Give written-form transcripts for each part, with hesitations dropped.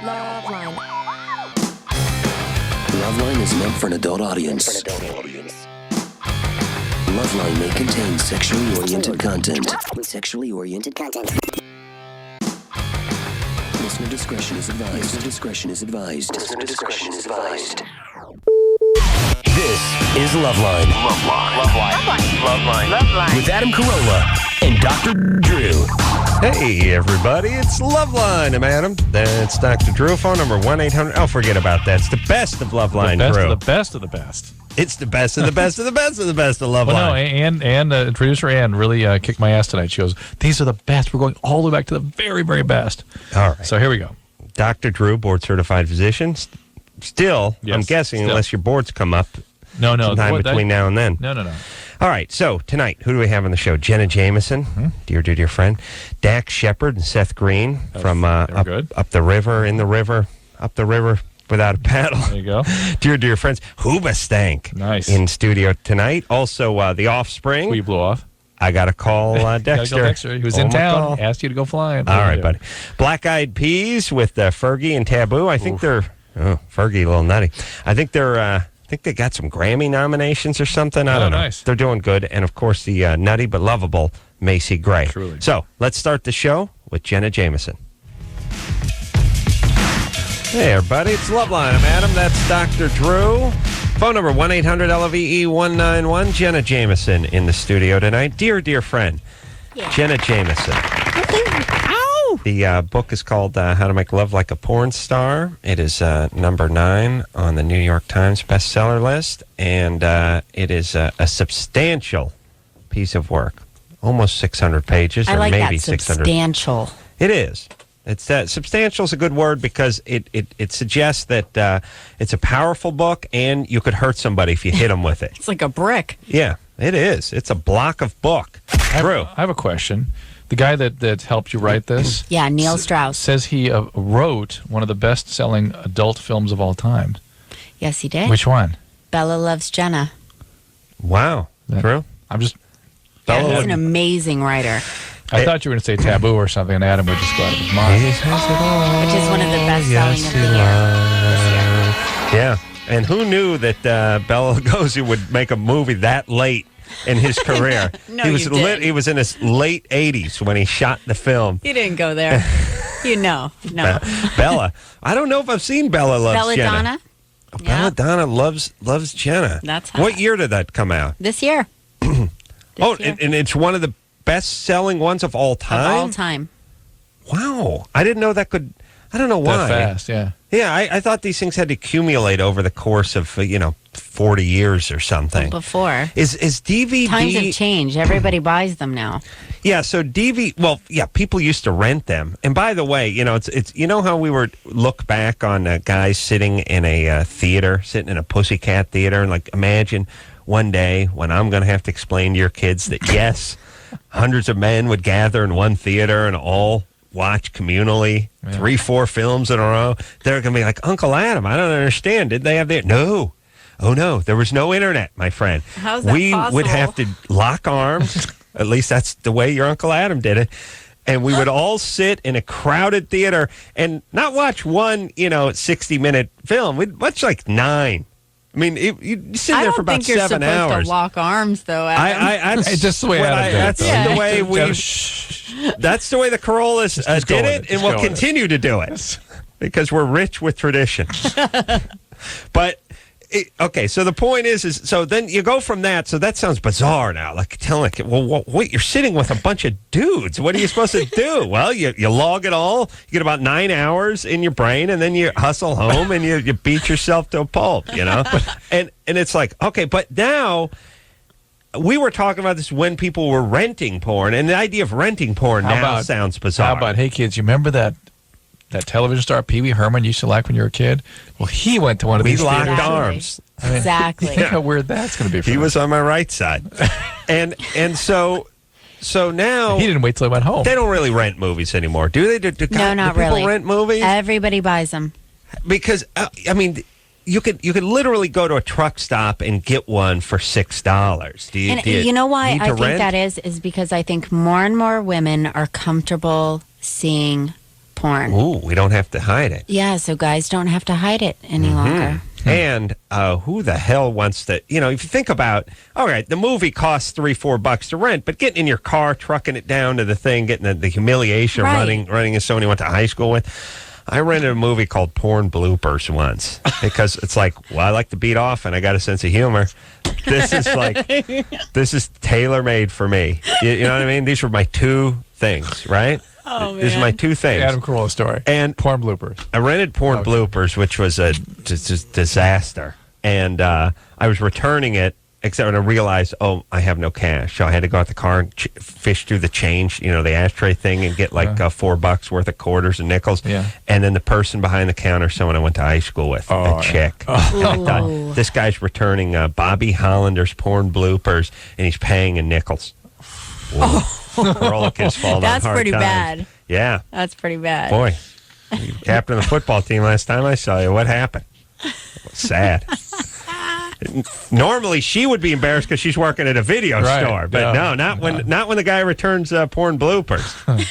LoveLine. LoveLine is meant for an adult audience. LoveLine may contain sexually oriented content. Listener discretion is advised. This is LoveLine. LoveLine. With Adam Carolla and Dr. Drew. Hey, everybody. It's LoveLine. I'm Adam. That's Dr. Drew. Phone number 1-800. Oh, forget about that. It's the best of LoveLine, Drew. The best of the best. It's the best of the best of the best of the best of LoveLine. Well, no, and producer Ann really kicked my ass tonight. She goes, these are the best. We're going all the way back to the very, very best. All right. So here we go. Dr. Drew, board-certified physician. Still, Yes, I'm guessing, still. unless your boards come up sometime between now and then. No. All right, so tonight, who do we have on the show? Jenna Jameson, dear friend. Dax Shepard and Seth Green from up the river, up the river without a paddle. There you go. Dear friends. Hoobastank. Nice. In studio tonight. Also, the Offspring. Who you blew off? I got to call Dexter. He was in town. Asked you to go flying. All right, buddy. Black Eyed Peas with Fergie and Taboo. I think they're... Oh, Fergie, a little nutty. I think they got some Grammy nominations or something. I don't know. Nice. They're doing good. And, of course, the nutty but lovable Macy Gray. Truly. So, let's start the show with Jenna Jameson. Hey, everybody. It's LoveLine. I'm Adam. That's Dr. Drew. Phone number 1-800-LOVE-191. Jenna Jameson in the studio tonight. Dear friend, Jenna Jameson. The book is called How to Make Love Like a Porn Star. It is number 9 on the New York Times bestseller list, and it is a substantial piece of work. Almost 600 pages, or maybe 600. Substantial. It is. It's substantial is a good word because it suggests that it's a powerful book, and you could hurt somebody if you hit them with it. It's like a brick. Yeah, it is. It's a block of book. Drew. I have a question. The guy that helped you write this, Yeah, Neil Strauss. says he wrote one of the best-selling adult films of all time. Yes, he did. Which one? Bella Loves Jenna. Wow. Drew? I'm just... Yeah, he's an amazing writer. I thought you were going to say Taboo or something, and Adam would just go out of his mind. Which is one of the best-selling of the year this year. Yeah. And who knew that Bela Lugosi would make a movie that late in his career? No, he was you didn't. He was in his late 80s when he shot the film. You didn't go there. No. Bella. I don't know if I've seen Bella Loves Jenna. Belladonna? Belladonna loves Jenna. That's hot. What year did that come out? This year. And it's one of the best-selling ones of all time? Of all time. Wow. I didn't know that could... I don't know why. That fast, yeah. Yeah, I thought these things had to accumulate over the course of, 40 years or something. Before. Is DVD... Times have changed. Everybody buys them now. Yeah, so people used to rent them. And by the way, it's how we look back on guys sitting in a theater, sitting in a Pussycat theater, and imagine one day when I'm going to have to explain to your kids that, yes, hundreds of men would gather in one theater and all watch communally 3-4 films in a row. They're going to be like, Uncle Adam, I don't understand. Did they have their... No. Oh, no. There was no internet, my friend. How's that we possible? would have to lock arms. At least that's the way your Uncle Adam did it. And we would all sit in a crowded theater and not watch one, 60-minute film. We'd watch 9. I mean, you'd sit there for about 7 hours. I don't think you're supposed to lock arms, though, Adam. It's just the way that's the way we... That's the way the Corollas did it, and we'll continue to do it because we're rich with tradition. But okay, so the point is so then you go from that. So that sounds bizarre now. Wait, you're sitting with a bunch of dudes. What are you supposed to do? Well, you log it all. You get about 9 hours in your brain, and then you hustle home and you beat yourself to a pulp. And it's like, okay, but now. We were talking about this when people were renting porn, and the idea of renting porn sounds bizarre. How about, hey, kids, you remember that television star Pee Wee Herman used to like when you were a kid? Well, he went to one of these locked theaters. arms. Exactly. Think how weird that's going to be for He them. was on my right side. and so now... He didn't wait till he went home. They don't really rent movies anymore, do they? No, not do people really. Rent movies? Everybody buys them. Because, you could literally go to a truck stop and get one for $6. Do You know why I think rent? that is because I think more and more women are comfortable seeing porn. Ooh, we don't have to hide it. Yeah, so guys don't have to hide it any longer. And who the hell wants to, if you think about, all right, the movie costs $3-4 to rent, but getting in your car, trucking it down to the thing, getting the humiliation of running as someone you went to high school with. I rented a movie called Porn Bloopers once because it's like, well, I like to beat off and I got a sense of humor. This is tailor-made for me. You know what I mean? These were my two things, right? Oh, man. These are my two things. Adam Carolla story. And Porn Bloopers. I rented Porn Bloopers, which was a just disaster. And I was returning it, except when I realized, I have no cash. So I had to go out the car and fish through the change, the ashtray thing, and get like $4 worth of quarters and nickels. Yeah. And then the person behind the counter, someone I went to high school with, a chick. I thought, this guy's returning Bobby Hollander's Porn Bloopers, and he's paying in nickels. For all the kids falling on That's hard pretty times. bad. Yeah. That's pretty bad. Boy, you captain of the football team last time I saw you. What happened? Sad. Normally, she would be embarrassed because she's working at a video store, but no, not when the guy returns Porn Bloopers.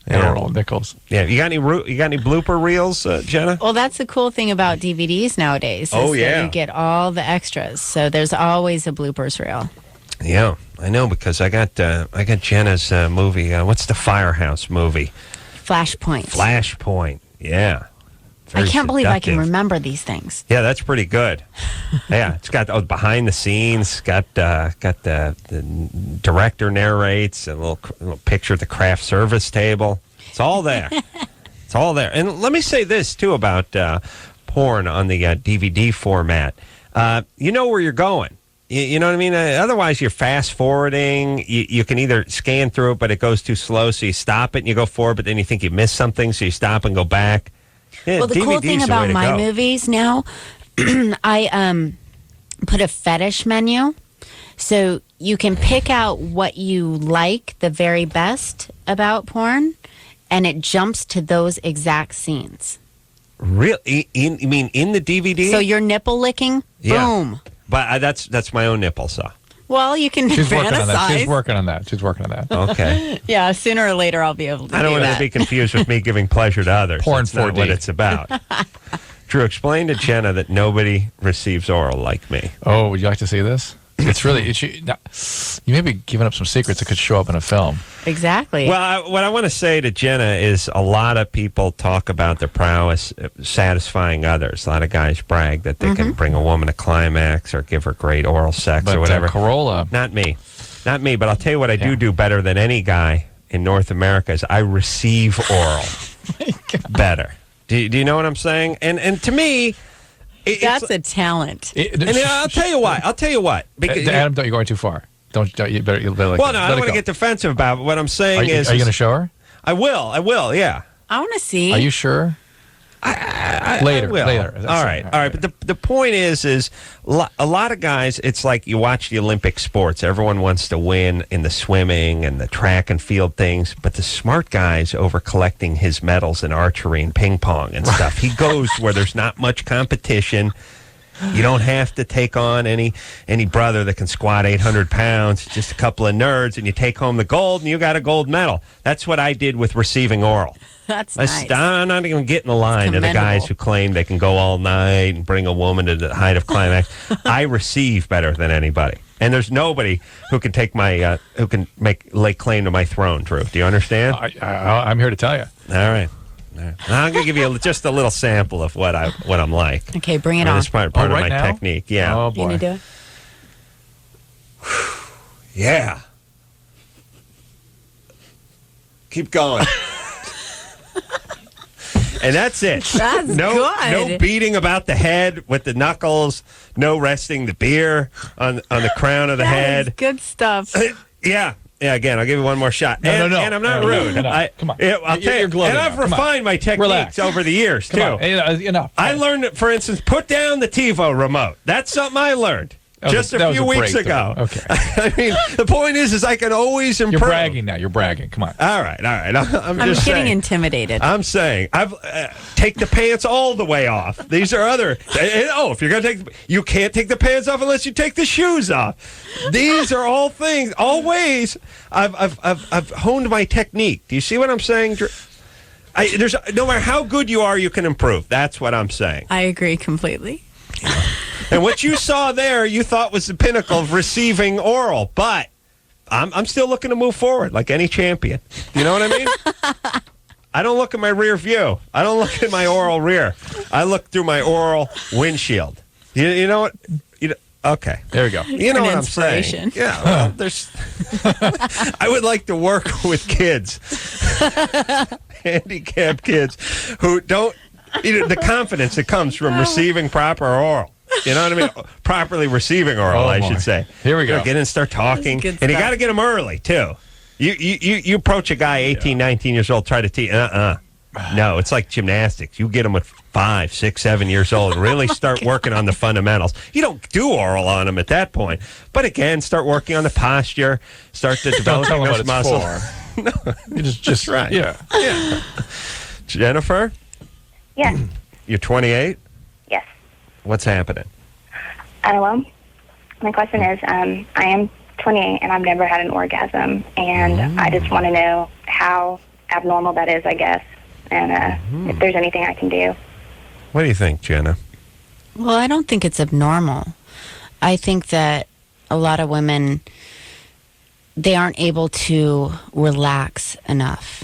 Roll nickels. Yeah, you got any blooper reels, Jenna? Well, that's the cool thing about DVDs nowadays. That you get all the extras, so there's always a bloopers reel. Yeah, I know because I got Jenna's movie. What's the Firehouse movie? Flashpoint. Yeah. Very I can't believe I can seductive. remember these things. Yeah, that's pretty good. Yeah, it's got behind the scenes. Got the director narrates a little picture of the craft service table. It's all there. It's all there. And let me say this too about porn on the DVD format. You know where you're going. You know what I mean? Otherwise, you're fast forwarding. You can either scan through it, but it goes too slow, so you stop it and you go forward. But then you think you missed something, so you stop and go back. Yeah, well, the cool thing about my movies now, I put a fetish menu, so you can pick out what you like the very best about porn, and it jumps to those exact scenes. Really? You mean in the DVD? So your nipple licking, boom. But that's my own nipple saw. Well, you can fantasize. She's working on that. Okay. Yeah, sooner or later I'll be able to do that. I don't want to be confused with me giving pleasure to others. Porn That's not 4D. what it's about. Drew, explain to Jenna that nobody receives oral like me. Oh, would you like to see this? It's really, you may be giving up some secrets that could show up in a film. Exactly. Well, what I want to say to Jenna is a lot of people talk about their prowess satisfying others. A lot of guys brag that they can bring a woman to climax or give her great oral sex or whatever. Carolla. Not me, but I'll tell you what I do better than any guy in North America is I receive oral better. Do you know what I'm saying? And to me, that's a talent. I'll tell you what. Because, Adam, don't you go too far. Don't you better like well, no, I don't want to get defensive about it. What I'm saying are you going to show her? I will, yeah. I want to see. Are you sure? Later. All right. But the point is a lot of guys, it's like you watch the Olympic sports. Everyone wants to win in the swimming and the track and field things, but the smart guy's over collecting his medals in archery and ping pong and stuff. He goes where there's not much competition. You don't have to take on any brother that can squat 800 pounds, just a couple of nerds, and you take home the gold, and you got a gold medal. That's what I did with receiving oral. That's nice. I'm not even getting the line of the guys who claim they can go all night and bring a woman to the height of climax. I receive better than anybody, and there's nobody who can take my who can lay claim to my throne. Drew, do you understand? I'm here to tell you. All right. I'm going to give you just a little sample of what I'm like. Okay, bring it on. This part of my technique. Yeah. Oh boy. Can you do it? Yeah. Keep going. And that's it. That's good. No beating about the head with the knuckles. No resting the beer on the crown of the head. Good stuff. Yeah. Yeah, again, I'll give you one more shot. No. And I'm not rude. Come on. I'll tell you. And I've refined my techniques over the years, too. Enough. I learned, for instance, put down the TiVo remote. That's something I learned. Just a few weeks ago. Okay. I mean, the point is I can always improve. You're bragging now. You're bragging. Come on. All right. I'm just saying. getting intimidated. I'm saying I've take the pants all the way off. These are other. If you're gonna you can't take the pants off unless you take the shoes off. These are all things, all ways I've honed my technique. Do you see what I'm saying? There's no matter how good you are, you can improve. That's what I'm saying. I agree completely. And what you saw there, you thought was the pinnacle of receiving oral, but I'm still looking to move forward like any champion. You know what I mean? I don't look at my rear view. I don't look at my oral rear. I look through my oral windshield. You know what? Okay, there we go. You know what I'm saying? Yeah. Well, there's. I would like to work with kids, handicapped kids, who don't. The confidence that comes from receiving proper oral. You know what I mean? Properly receiving oral, I should say. Here we go. Get in and start talking, and you got to get them early too. You approach a guy 18, 19 years old, try to teach. No, it's like gymnastics. You get them at 5, 6, 7 years old and really start working on the fundamentals. You don't do oral on them at that point. But again, start working on the posture, start to developing those muscles. No, you just right. Yeah. Jennifer? Yes. You're 28? Yes. What's happening? Well, my question is, I am 28 and I've never had an orgasm, and I just want to know how abnormal that is, I guess, and if there's anything I can do. What do you think, Jenna? Well, I don't think it's abnormal. I think that a lot of women, they aren't able to relax enough.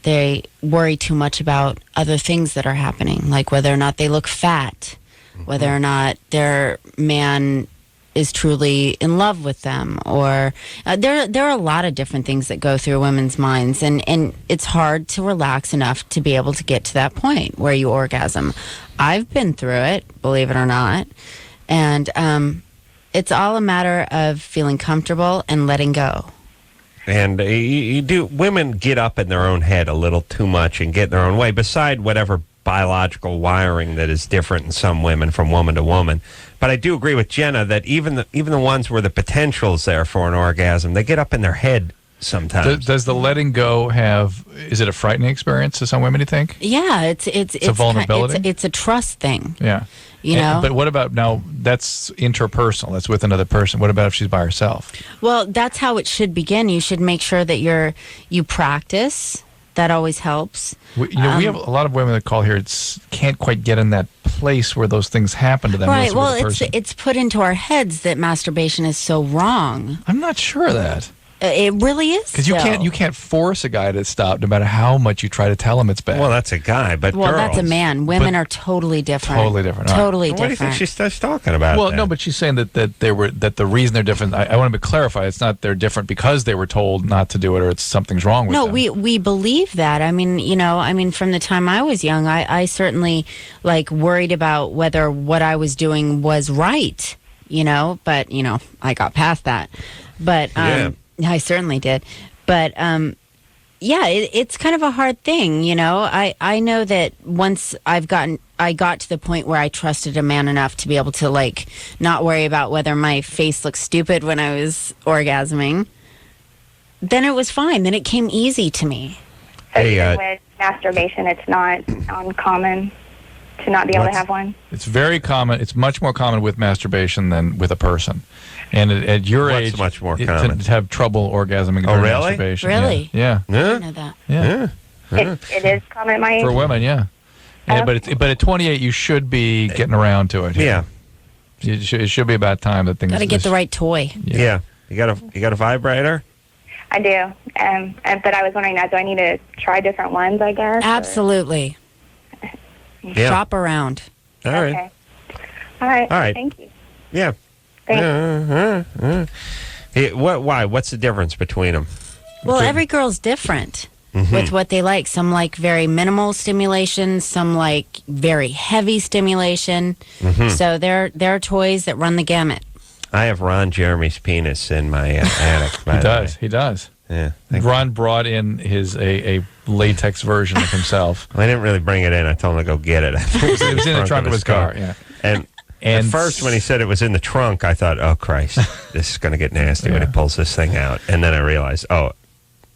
They worry too much about other things that are happening, like whether or not they look fat, whether or not their man is truly in love with them, or there are a lot of different things that go through women's minds, and it's hard to relax enough to be able to get to that point where you orgasm. I've been through it, believe it or not, and it's all a matter of feeling comfortable and letting go. And women get up in their own head a little too much and get in their own way, beside whatever biological wiring that is different in some women from woman to woman. But I do agree with Jenna that even the ones where the potential is there for an orgasm, they get up in their head sometimes. Does the letting go is it a frightening experience to some women, do you think? Yeah, it's a vulnerability? It's a trust thing. Yeah. You know? But what about now, that's interpersonal, that's with another person. What about if she's by herself? Well, that's how it should begin. You should make sure that you practice. That always helps. We have a lot of women that call here can't quite get in that place where those things happen to them. Right. Well, it's put into our heads that masturbation is so wrong. I'm not sure of that. It really is. Because you can't force a guy to stop no matter how much you try to tell him it's bad. Well, that's a guy, but girls, that's a man. Women are totally different. Totally different. Totally different. What do you think she's talking about? Well, no, but she's saying that the reason they're different. I want to clarify. It's not they're different because they were told not to do it, or it's something's wrong with them. No, we believe that. I mean, from the time I was young, I certainly worried about whether what I was doing was right. But I got past that. But I certainly did. But it's kind of a hard thing, I know that once I got to the point where I trusted a man enough to be able to not worry about whether my face looked stupid when I was orgasming, then it was fine. Then it came easy to me. So even with masturbation, it's not uncommon to not be able to have one? It's very common. It's much more common with masturbation than with a person. And at your age, much more common to have trouble orgasming during masturbation. Really? Yeah. I didn't know that. Yeah. It is common at my age? For women, yeah. But at 28, you should be getting around to it. Yeah. It should be about time that things. Got to get the right toy. Yeah. You got a vibrator? I do. But I was wondering now, do I need to try different ones, I guess? Absolutely. Yeah. Shop around. All right. Okay. All right. Thank you. Yeah. Thanks. Why? What's the difference between them? Well, every girl's different with what they like. Some like very minimal stimulation. Some like very heavy stimulation. So there are toys that run the gamut. I have Ron Jeremy's penis in my attic. He does. Yeah. Ron brought in a latex version of himself. I didn't really bring it in. I told him to go get it. It was in the trunk of his car. Yeah. And at first, when he said it was in the trunk, I thought, oh, Christ, this is going to get nasty when he pulls this thing out. And then I realized, oh,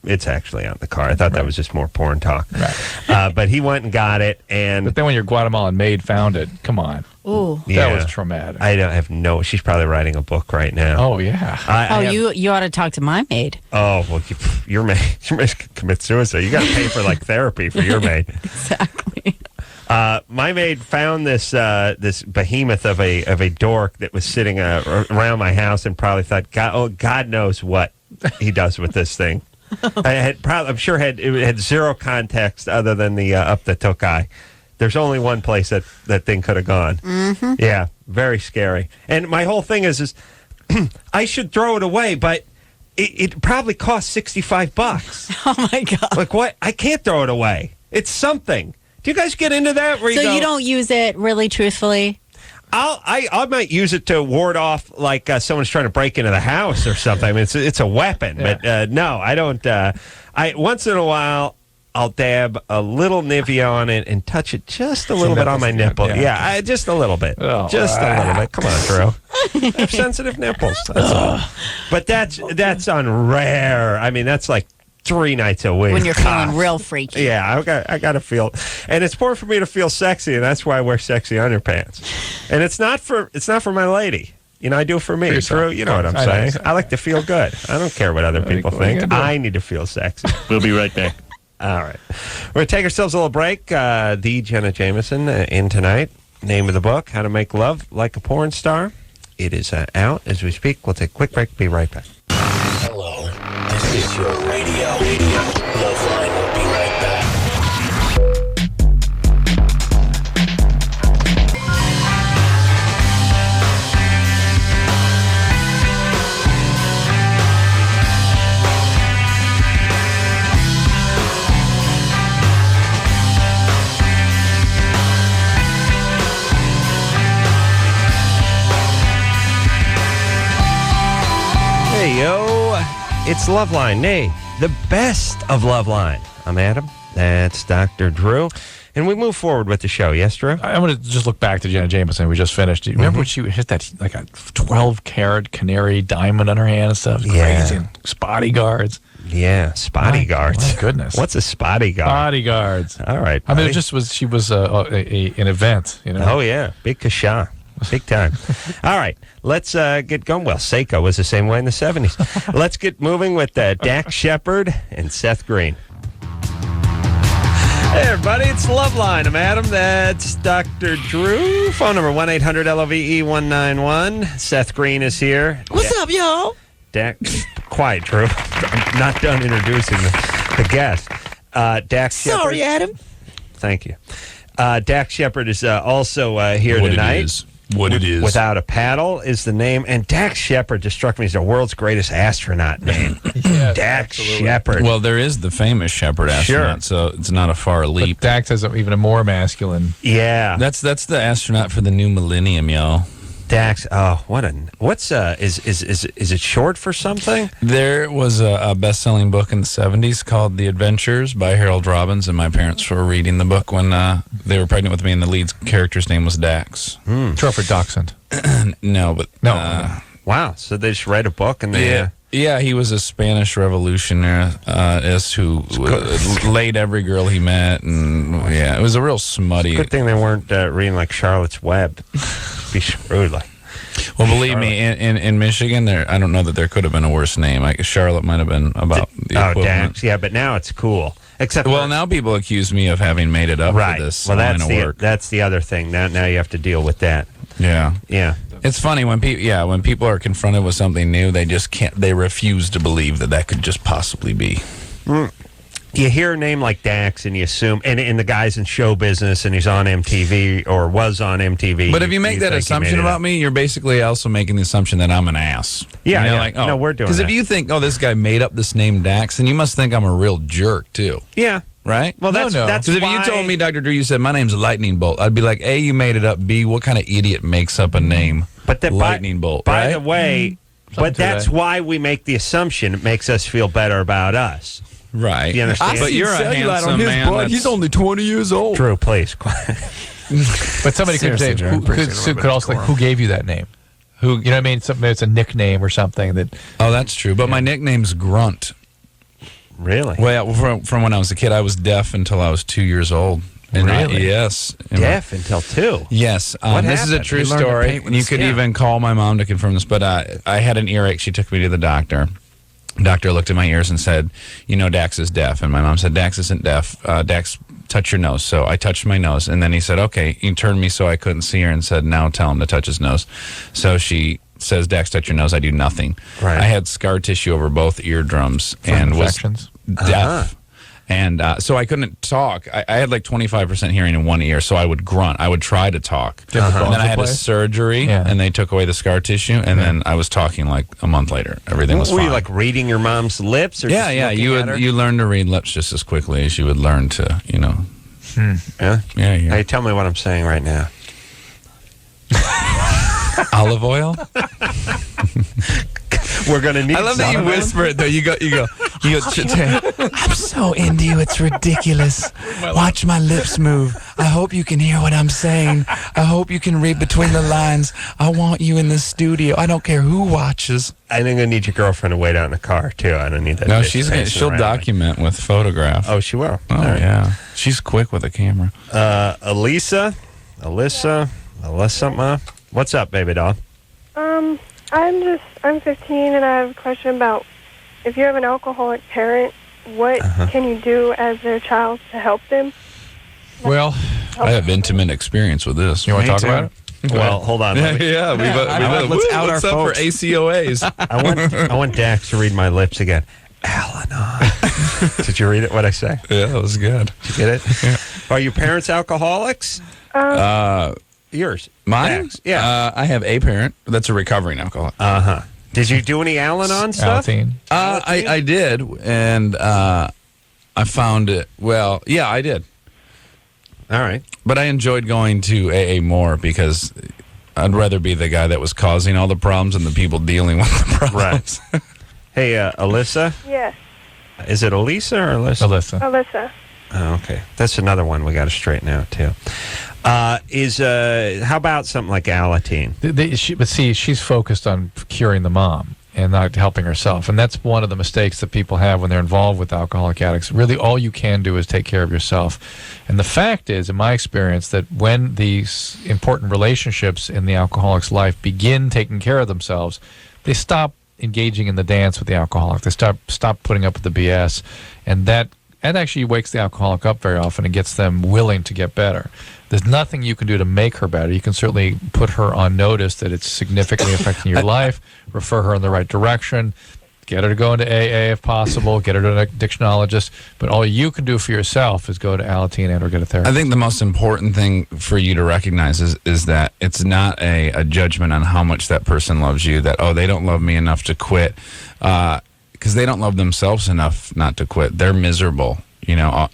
it's actually on the car. I thought that was just more porn talk. Right. But he went and got it. But then when your Guatemalan maid found it, come on. Ooh. That was traumatic. I don't have no. She's probably writing a book right now. Oh, yeah. You ought to talk to my maid. Oh, well, your maid could commit suicide. You got to pay for like therapy for your maid. Exactly. My maid found this this behemoth of a dork that was sitting around my house and probably thought, God knows what he does with this thing. I'm sure it had zero context other than the up the took eye. There's only one place that thing could have gone. Mm-hmm. Yeah, very scary. And my whole thing is I should throw it away, but it probably costs $65. Oh my God! Like what? I can't throw it away. It's something. Do you guys get into that? Where you don't use it really truthfully? I might use it to ward off like someone's trying to break into the house or something. I mean, it's a weapon, but no, I don't. I once in a while I'll dab a little Nivea on it and touch it just a little bit on my nipple. Yeah, just a little bit, just a little bit. Come on, Drew. I have sensitive nipples. That's all. But that's on rare. I mean, that's like 3 nights a week when you're feeling real freaky. Yeah, I got to feel, and it's more for me to feel sexy, and that's why I wear sexy underpants. And it's not for my lady. You know, I do it for me. Drew, you know what I'm saying. I like to feel good. I don't care what other people think. I need to feel sexy. We'll be right back. All right. We're going to take ourselves a little break. The Jenna Jameson in tonight. Name of the book, How to Make Love Like a Porn Star. It is out as we speak. We'll take a quick break. Be right back. Hello. This is your radio. LoveLine will be right back. Hey, yo, it's LoveLine, nay, the best of LoveLine. I'm Adam, that's Dr. Drew, and we move forward with the show. Yes, Drew? I'm going to just look back to Jenna Jameson. We just finished. Do you remember when she hit that, like a 12-carat canary diamond on her hand and stuff? Crazy. And spotty guards. Yeah, spotty guards. My goodness. What's a spotty guard? Spotty guards. All right, buddy. I mean, she was an event, you know? Oh, yeah, big kasha. Big time. All right, let's get going. Well, Seiko was the same way in the 70s. Let's get moving with Dax Shepard and Seth Green. Hey, everybody, it's LoveLine. I'm Adam. That's Dr. Drew. Phone number 1-800-LOVE-191. Seth Green is here. What's up, y'all? Dax, quiet, Drew. I'm not done introducing the guest. Dax Shepard. Sorry, Adam. Thank you. Dax Shepard is also here tonight. What it is. Without a Paddle is the name. And Dax Shepard just struck me as the world's greatest astronaut name. Yes, Dax absolutely. Shepard. Well, there is the famous Shepard astronaut, so it's not a far leap. But Dax has even a more masculine. Yeah. That's the astronaut for the new millennium, y'all. Dax. Oh, what's is it short for something? There was a best-selling book in the 70s called The Adventures by Harold Robbins, and my parents were reading the book when they were pregnant with me, and the lead character's name was Dax. Short for Dachshund. No, but... Wow, so they just read a book and they... Yeah, he was a Spanish revolutionist who laid every girl he met, and it was a real smutty... Good thing they weren't reading like Charlotte's Web. Be screwed like... Well, believe me, in Michigan, I don't know that there could have been a worse name. Charlotte might have been about the equivalent. Dax, yeah, but now it's cool. Now people accuse me of having made it up for this line of work. That's the other thing. Now you have to deal with that. Yeah. Yeah. It's funny when people are confronted with something new, they just can't. They refuse to believe that could just possibly be. You hear a name like Dax and you assume, and the guy's in show business and he's on MTV or was on MTV. But if you make that assumption about me, you're basically also making the assumption that I'm an ass. Yeah, you know, like, no, we're doing because if you think, this guy made up this name Dax, then you must think I'm a real jerk too. Yeah. Right? Well, that's because if you told me, Dr. Drew, you said my name's Lightning Bolt, I'd be like, A, you made it up. B, what kind of idiot makes up a name? But Lightning Bolt. By the way, but that's why we make the assumption. It makes us feel better about us. Right. You understand? But you're a handsome man. He's only 20 years old. Drew, please. But somebody could say, could also like, who gave you that name? Who, you know what I mean? Something, it's a nickname or something that. Oh, that's true. But my nickname's Grunt. Really? Well, from when I was a kid, I was deaf until I was 2 years old. Really? Yes. Deaf until 2. Yes. What this is a happened? true You learned to story. paint with You a could scale. even call my mom to confirm this, but I had an earache. She took me to the doctor. Doctor looked at my ears and said, Dax is deaf. And my mom said, Dax isn't deaf. Dax, touch your nose. So I touched my nose. And then he said, okay. He turned me so I couldn't see her and said, now tell him to touch his nose. So she says, Dax, touch your nose. I do nothing. Right. I had scar tissue over both eardrums and infections? was deaf. And so I couldn't talk. I had like 25% hearing in one ear, so I would grunt. I would try to talk. Did the And bones then I had a replace? surgery, and they took away the scar tissue, and then I was talking like a month later. Everything was Were fine. you like reading your mom's lips? Or yeah. just looking at her? You learn to read lips just as quickly as you would learn to, Yeah? Yeah. Hey, tell me what I'm saying right now. Olive oil. We're going to need I love that you some. whisper it though. You go. I'm so into you. It's ridiculous. Watch my lips move. I hope you can hear what I'm saying. I hope you can read between the lines. I want you in the studio. I don't care who watches. I'm going to need your girlfriend to wait out in the car, too. I don't need that. No, bitch she'll around me. document with photograph. Oh, she will. Oh, All right. yeah. She's quick with a camera. Alyssa, what's up, baby doll? I'm 15 and I have a question about if you have an alcoholic parent, what can you do as their child to help them? Well, I have intimate experience with this. you want to talk about it? Well, hold on. Let me- Let's out our folks. For ACOAs. I want Dax to read my lips again. Al-Anon. Did you read it? What I say? Yeah, that was good. Did you get it? Yeah. Are your parents alcoholics? Yours. Mine? Dax. Yeah. I have a parent that's a recovering alcoholic. Did you do any Al-Anon stuff? Alateen. I did, and I found it. Well, yeah, I did. All right. But I enjoyed going to AA more because I'd rather be the guy that was causing all the problems and the people dealing with the problems. Right. Hey, Alyssa? Yes, Is it Alyssa or Alyssa? Alyssa. Alyssa. Oh, okay. That's another one we got to straighten out, too. How about something like Alateen? But see, she's focused on curing the mom and not helping herself. And that's one of the mistakes that people have when they're involved with alcoholic addicts. Really, all you can do is take care of yourself. And the fact is, in my experience, that when these important relationships in the alcoholic's life begin taking care of themselves, they stop engaging in the dance with the alcoholic. They stop putting up with the BS. And that actually wakes the alcoholic up very often and gets them willing to get better. There's nothing you can do to make her better. You can certainly put her on notice that it's significantly affecting your life, refer her in the right direction, get her to go into AA if possible, get her to a addictionologist. But all you can do for yourself is go to Alateen and or get a therapist. I think the most important thing for you to recognize is that it's not a judgment on how much that person loves you, that, oh, they don't love me enough to quit, because they don't love themselves enough not to quit. They're miserable.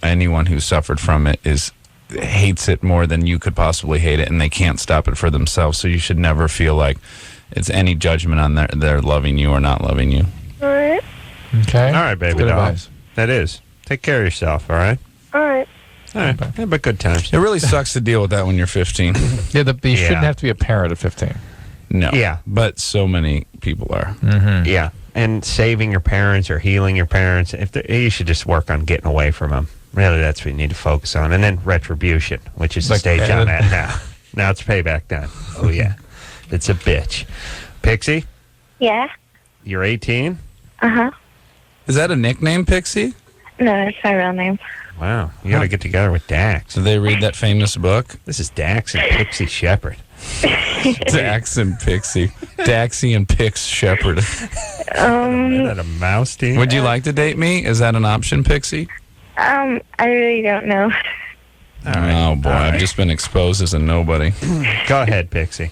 Anyone who suffered from it hates it more than you could possibly hate it, and they can't stop it for themselves. So you should never feel like it's any judgment on their loving you or not loving you. All right. Okay. All right, baby That's good doll. advice. That is. Take care of yourself, all right? All right. All right. Yeah, but good times. It really sucks to deal with that when you're 15. Yeah, you shouldn't have to be a parent at 15. No. Yeah. But so many people are. Yeah. And saving your parents or healing your parents, you should just work on getting away from them. Really, that's what you need to focus on. And then retribution, which is the Like stage I'm Ed. at now. Now it's payback time. Oh, yeah. It's a bitch. Pixie, Yeah. you're 18? Uh-huh. Is that a nickname, Pixie? No, it's my real name. Wow. You got to get together with Dax. Do they read that famous book? This is Dax and Pixie Shepard. Dax and Pixie. Daxie and Pix Shepard. Isn't that a mouse team? Would you like to date me? Is that an option, Pixie? I really don't know. Oh, boy. I've just been exposed as a nobody. Go ahead, Pixie.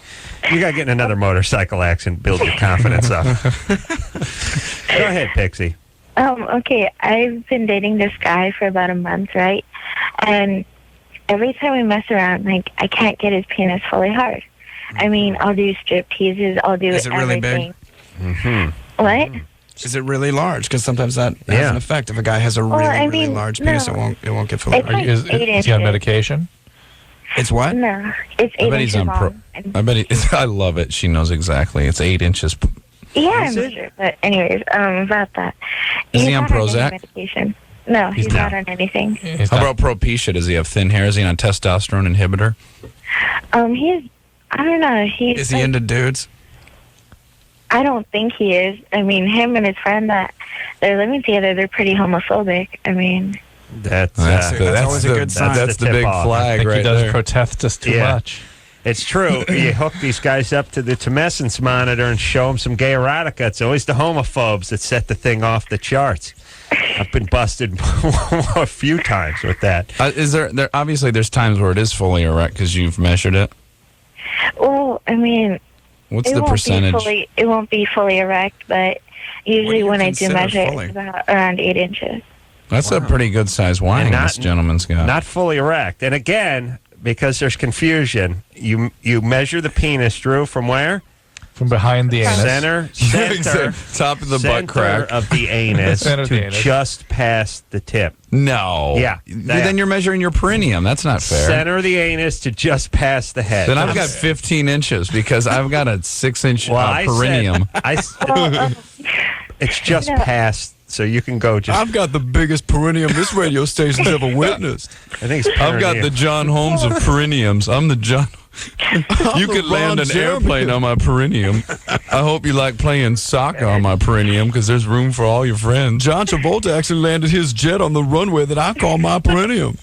You got to get in another motorcycle accident, build your confidence up. Go ahead, Pixie. Okay, I've been dating this guy for about a month, right? And every time we mess around, I can't get his penis fully hard. I mean, I'll do strip teases, I'll do Is it really everything. big? Mm-hmm. What? Is it really large? Because sometimes that has an effect. If a guy has a really, really large penis, no. it won't get fully. It's like Is 8 inches. he on medication? It's what? No, it's 8 I bet he's inches on long. I bet I love it. She knows exactly. It's 8 inches. Yeah, I'm sure. But anyways, about that. Is he He's on not any Prozac? medication. No, he's not on anything. How about Propecia? Does he have thin hair? Is he on a testosterone inhibitor? I don't know. Is he into dudes? I don't think he is. I mean, him and his friend that they're living together, they're pretty homophobic. I mean, that's always a good sign. That's the big flag, I think right he does there. protest us too much. It's true. You hook these guys up to the tumescence monitor and show them some gay erotica. It's always the homophobes that set the thing off the charts. I've been busted a few times with that. Is there obviously there's times where it is fully erect because you've measured it? well, I mean, What's the percentage? It won't be fully erect, but usually you when I do consider measure, fully? it's about around 8 inches. That's a pretty good size whining this gentleman's got. Not fully erect. And again, because there's confusion, you measure the penis, Drew, from where? From behind the anus. Center top of the butt crack of the anus Center of to the anus. just past the tip. No. Yeah. Then you're measuring your perineum. That's not fair. Center of the anus to just past the head. Then I've got 15 inches because I've got a 6-inch perineum. It's just past, so you can go just. I've got the biggest perineum this radio station's ever witnessed. I think it's I've got the John Holmes of perineums. I'm the John. You could land an airplane on my perineum. I hope you like playing soccer on my perineum because there's room for all your friends. John Travolta actually landed his jet on the runway that I call my perineum.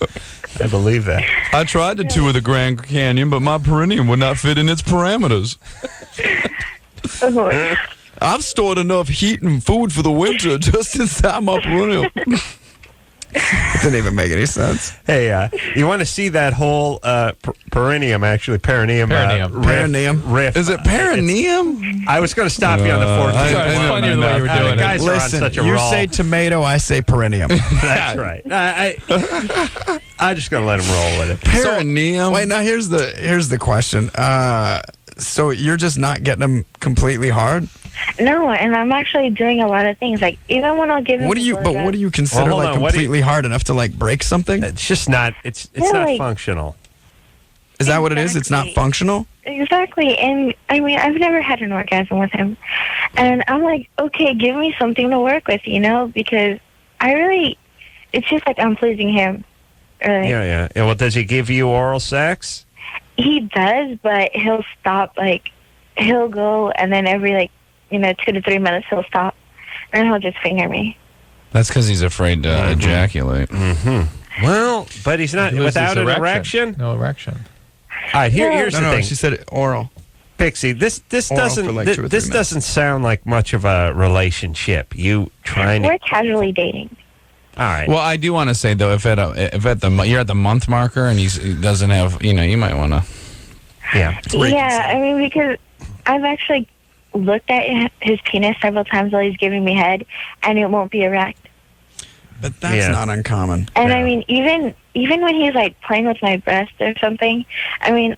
I believe that. I tried to tour the Grand Canyon, but my perineum would not fit in its parameters. I've stored enough heat and food for the winter just inside my perineum. It didn't even make any sense. Hey, you want to see that whole perineum, actually, perineum. Riff. Is it perineum? I was going to stop you on the 14th. It's funnier the way you were doing the guys it. are on Listen, such a you roll. say tomato, I say perineum. That's right. I'm just going to let him roll with it. Perineum? Wait, now here's the question. So you're just not getting them completely hard? No, and I'm actually doing a lot of things. Like even when I'll give him. What do you consider Well, hold like on, completely hard enough to like break something? It's just not. It's Yeah, not like- functional. Is that what it is? It's not Exactly. functional? Exactly, and I mean I've never had an orgasm with him, and I'm like, okay, give me something to work with, because it's just like I'm pleasing him. Really. Yeah. Well, does he give you oral sex? He does, but he'll stop. Like he'll go, and then every 2 to 3 minutes he'll stop, and he'll just finger me. That's because he's afraid to ejaculate. Mm-hmm. Well, but he's not without an erection. No erection. All right, here's the thing. She said oral. Pixie, this Oral doesn't for like 2 or 3 this minutes. doesn't sound like much of a relationship. You trying to? We're casually dating. All right. Well, I do want to say though, if you're at the month marker and he doesn't have, you might want to. Yeah. Yeah, I mean because I've actually looked at his penis several times while he's giving me head, and it won't be erect. But that's not uncommon. And Yeah. I mean, even when he's like playing with my breast or something, I mean,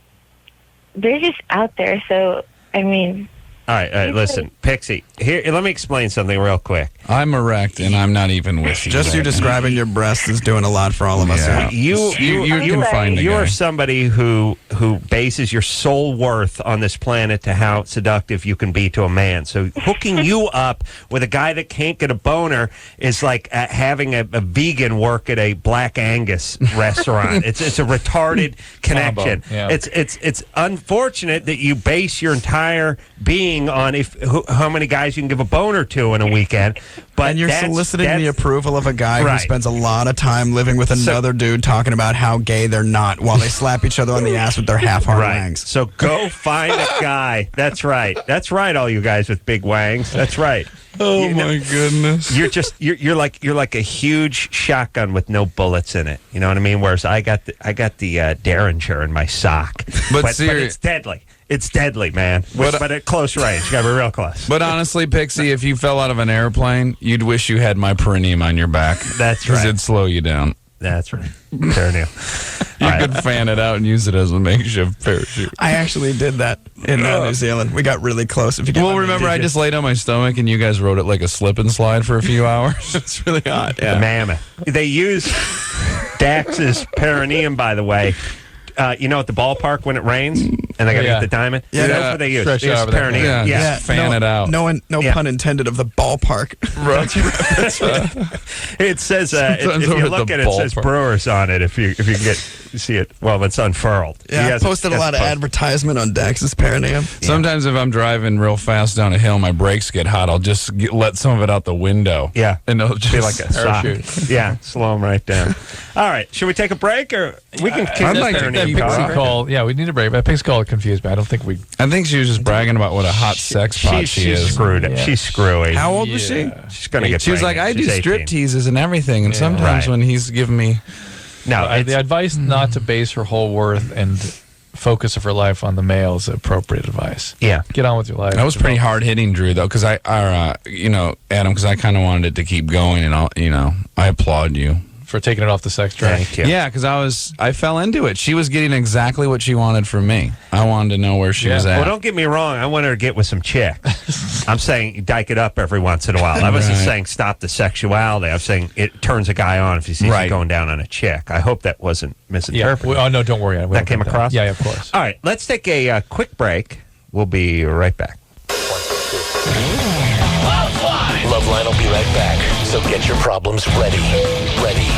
they're just out there. So I mean, All right. Listen, Pixie. Here, let me explain something real quick. I'm erect and I'm not even with you. Just you describing your breast is doing a lot for all of us. Yeah. Here. You can find the You guy. are somebody who bases your sole worth on this planet to how seductive you can be to a man. So hooking you up with a guy that can't get a boner is like having a vegan work at a Black Angus restaurant. It's a retarded connection. Yeah. It's unfortunate that you base your entire being on how many guys you can give a boner to in a weekend. But And you're soliciting the approval of a guy who Right. spends a lot of time living with another dude talking about how gay they're not while they slap each other on the ass with their half-hard wangs. So go find a guy. That's right. That's right. All you guys with big wangs. That's right. Oh my goodness! You're like a huge shotgun with no bullets in it. You know what I mean? Whereas I got the Derringer in my sock. But it's deadly. It's deadly, man. But at close range, you got to be real close. But honestly, Pixie, if you fell out of an airplane, you'd wish you had my perineum on your back. That's Because right. it'd slow you down. That's right. Perineum. You could fan it out and use it as a makeshift parachute. I actually did that in New Zealand. We got really close. If you get Well, remember, I just laid on my stomach and you guys rode it like a slip and slide for a few hours. It's really hot. The mammoth. They use Dax's perineum, by the way, at the ballpark when it rains and they got to get the diamond. Yeah, that's what they use. Stretch It's out over there. perineum. Yeah. Fan it out. No pun intended of the ballpark. It says if Sometimes you over look the at it, it says ballpark. Brewers on it. If you can see it, well, it's unfurled. Yeah, I posted a lot of advertisement on Dax's perineum. Sometimes if I'm driving real fast down a hill, my brakes get hot. I'll just let some of it out the window. Yeah, and it'll just be like a parachute. sock. Yeah, slow them right down. All right, should we take a break or we can? I'd like to That keep pixie call. Yeah, we need a break. That pixie call confused me. I don't think we. I think she was just bragging about what a hot sex pot she She's is. screwed. Yeah. She's screwy. How old was she? She's gonna get. She was like, pregnant. I do She's strip 18. teases and everything, and sometimes Right. when he's giving me, No, The advice not to base her whole worth and focus of her life on the male is appropriate advice. yeah. Get on with your life. that was pretty hard hitting, Drew, though, because Adam, because I kind of wanted it to keep going, and I applaud you. for taking it off the sex track. Thank you. Yeah, because I fell into it. She was getting exactly what she wanted from me. I wanted to know where she was at. Well, don't get me wrong. I want her to get with some chick. I'm saying dyke it up every once in a while. I wasn't Right. saying stop the sexuality. I'm saying it turns a guy on if he sees you Right. going down on a chick. I hope that wasn't Yeah. misinterpreted. Oh, no, don't worry. We That won't came cut across? Yeah, of course. All right, let's take a quick break. We'll be right back. LoveLine will be right back. So get your problems ready. Ready.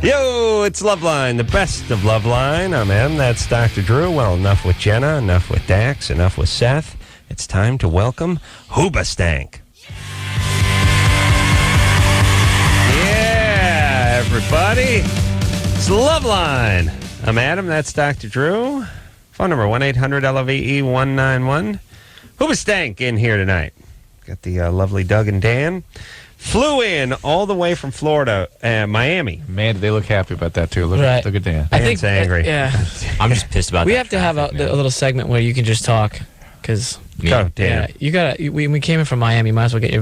Yo, it's LoveLine, the best of LoveLine. I'm Em. That's Dr. Drew. Well, enough with Jenna, enough with Dax, enough with Seth. It's time to welcome Hoobastank. Yeah, everybody. It's LoveLine. I'm Adam. That's Dr. Drew. Phone number 1-800-LOVE-191. Hoobastank in here tonight. Got the lovely Doug and Dan. Flew in all the way from Florida, Miami. Man, do they look happy about that, too. Look Right. at Dan. I Dan's think angry. Yeah, I'm just pissed about we that have to have a traffic, man. little segment where you can just talk, because Go, Dan. you gotta. We came in from Miami. Might as well get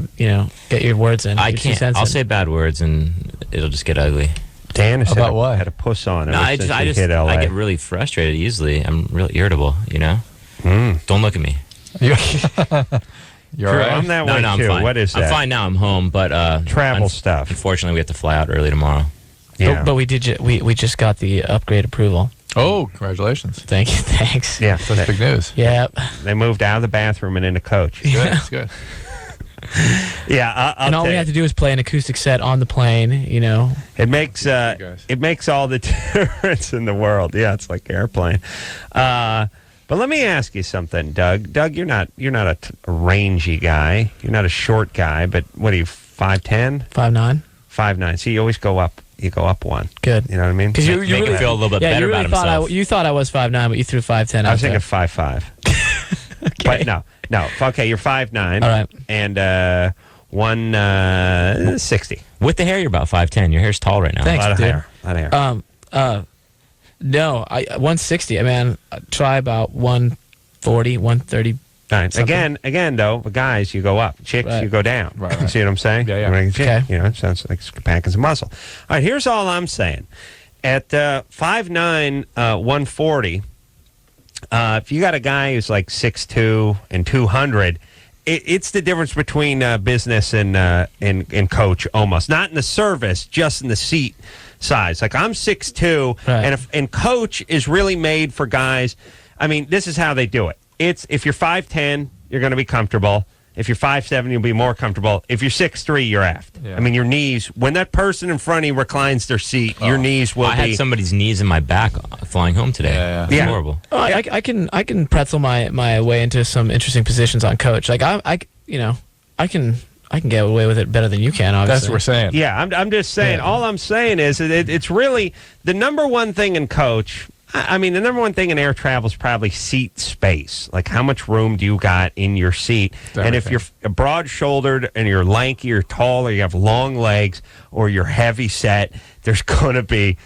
your words in. I your 2 can't. cents I'll in. say bad words and it'll just get ugly. Dan has About what? had a puss on No, ever I since just, he hit LA. I get really frustrated easily. I'm really irritable. Don't look at me. You're all Drew, right? I'm that No, way I'm too. fine. What is that? I'm fine now. I'm home, but Travel stuff. Unfortunately, we have to fly out early tomorrow. Yeah. But we did. We just got the upgrade approval. Oh, congratulations. Thank you. Thanks. Yeah, That's big news. Yeah. they moved out of the bathroom and into coach. Good. That's good. Yeah, I'll And all tell we you, have to do is play an acoustic set on the plane. it makes guys. it makes all the difference in the world. Yeah, it's like airplane. But let me ask you something, Doug. Doug, you're not a rangy guy. You're not a short guy. But what are you? 5'10"? 5'9". 5'9". So you always go up. You go up one. Good. You know what I mean? Because you Make really him feel a little bit yeah, better you really about thought himself. you thought I was 5'9", but you threw 5'10". I was thinking out 5'5". there. But no. Okay, you're 5'9". All right. And 160. With the hair, you're about 5'10". Your hair's tall right now. Thanks, A lot of dude. hair. A lot of hair. No, 160. I mean, try about 140, 130. All right. something. Again, though, the guys, you go up. Chicks, Right. you go down. Right. You see what I'm saying? Yeah. When I get chick, Okay. it sounds like packing some muscle. All right, here's all I'm saying. At 5'9", 140, if you got a guy who's like 6'2" and 200, it's the difference between business and coach almost. Not in the service, just in the seat size. Like I'm 6'2", Right. and coach is really made for guys. I mean, this is how they do it. It's if you're 5'10", you're going to be comfortable. If you're 5'7", you'll be more comfortable. If you're 6'3", you're aft. Yeah. I mean, your knees, when that person in front of you reclines their seat, your knees will I be... had somebody's knees in my back flying home today. Yeah. It's Yeah. horrible. Oh, I can pretzel my way into some interesting positions on coach. Like I can get away with it better than you can. Obviously, That's what we're saying. Yeah, I'm just saying. Yeah. All I'm saying is that it's really the number one thing in coach. I mean, the number one thing in air travel is probably seat space. Like, how much room do you got in your seat? And if you're broad-shouldered and you're lanky or tall or you have long legs or you're heavy set, there's going to be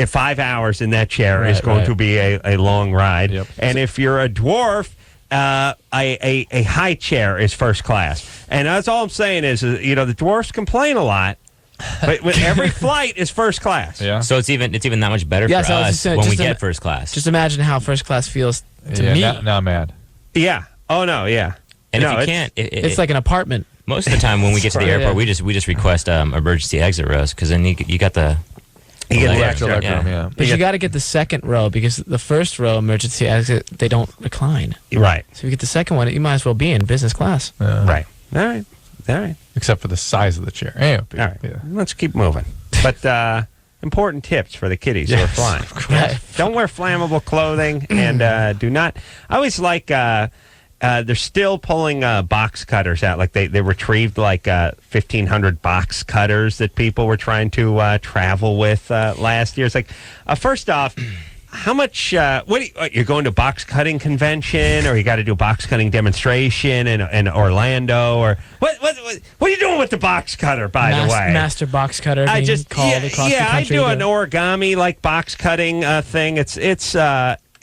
5 hours in that chair is going to be a long ride. Yep. And if you're a dwarf, a high chair is first class. And that's all I'm saying is the dwarfs complain a lot, but with every flight is first class. Yeah. So it's even that much better for us when we get first class. Just imagine how first class feels to me. Now I'm mad. Yeah. Oh no. Yeah. And no, if you can't, it's like an apartment. Most of the time when we get to the airport, we just request emergency exit rows because then you got the. You get the extra leg room, yeah. But you got to get the second row because the first row emergency exit, they don't recline. Right. So if you get the second one, you might as well be in business class. Right. All right. Except for the size of the chair. Yeah. All right. Yeah. Let's keep moving. But important tips for the kiddies who are flying. Don't wear flammable clothing and do not. I always like. They're still pulling box cutters out. Like they retrieved 1,500 box cutters that people were trying to travel with last year. It's like, first off, how much? You're going to a box cutting convention, or you got to do a box cutting demonstration in Orlando, or what? What are you doing with the box cutter? By the way, master box cutter. I just called across the country. I do an origami box cutting thing.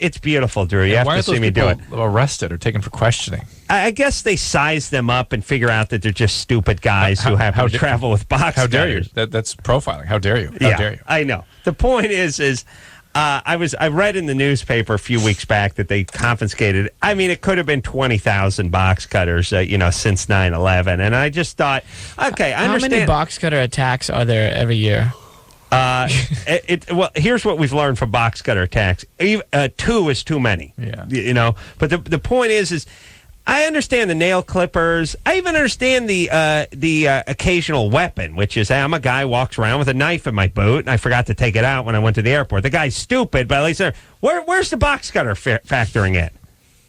It's beautiful, Drew. You have to see me do it. Arrested or taken for questioning? I guess they size them up and figure out that they're just stupid guys who happen to travel with box How dare cutters. you? That's profiling. How dare you? How dare you? I know. The point is I read in the newspaper a few weeks back that they confiscated. I mean, it could have been 20,000 box cutters, since 9/11, and I just thought, okay, I understand. How many box cutter attacks are there every year? Well, here's what we've learned from box cutter attacks. 2 is too many. Yeah. But the point is I understand the nail clippers. I even understand the occasional weapon, which is I'm a guy walks around with a knife in my boot, and I forgot to take it out when I went to the airport. The guy's stupid, but at least where's the box cutter factoring it?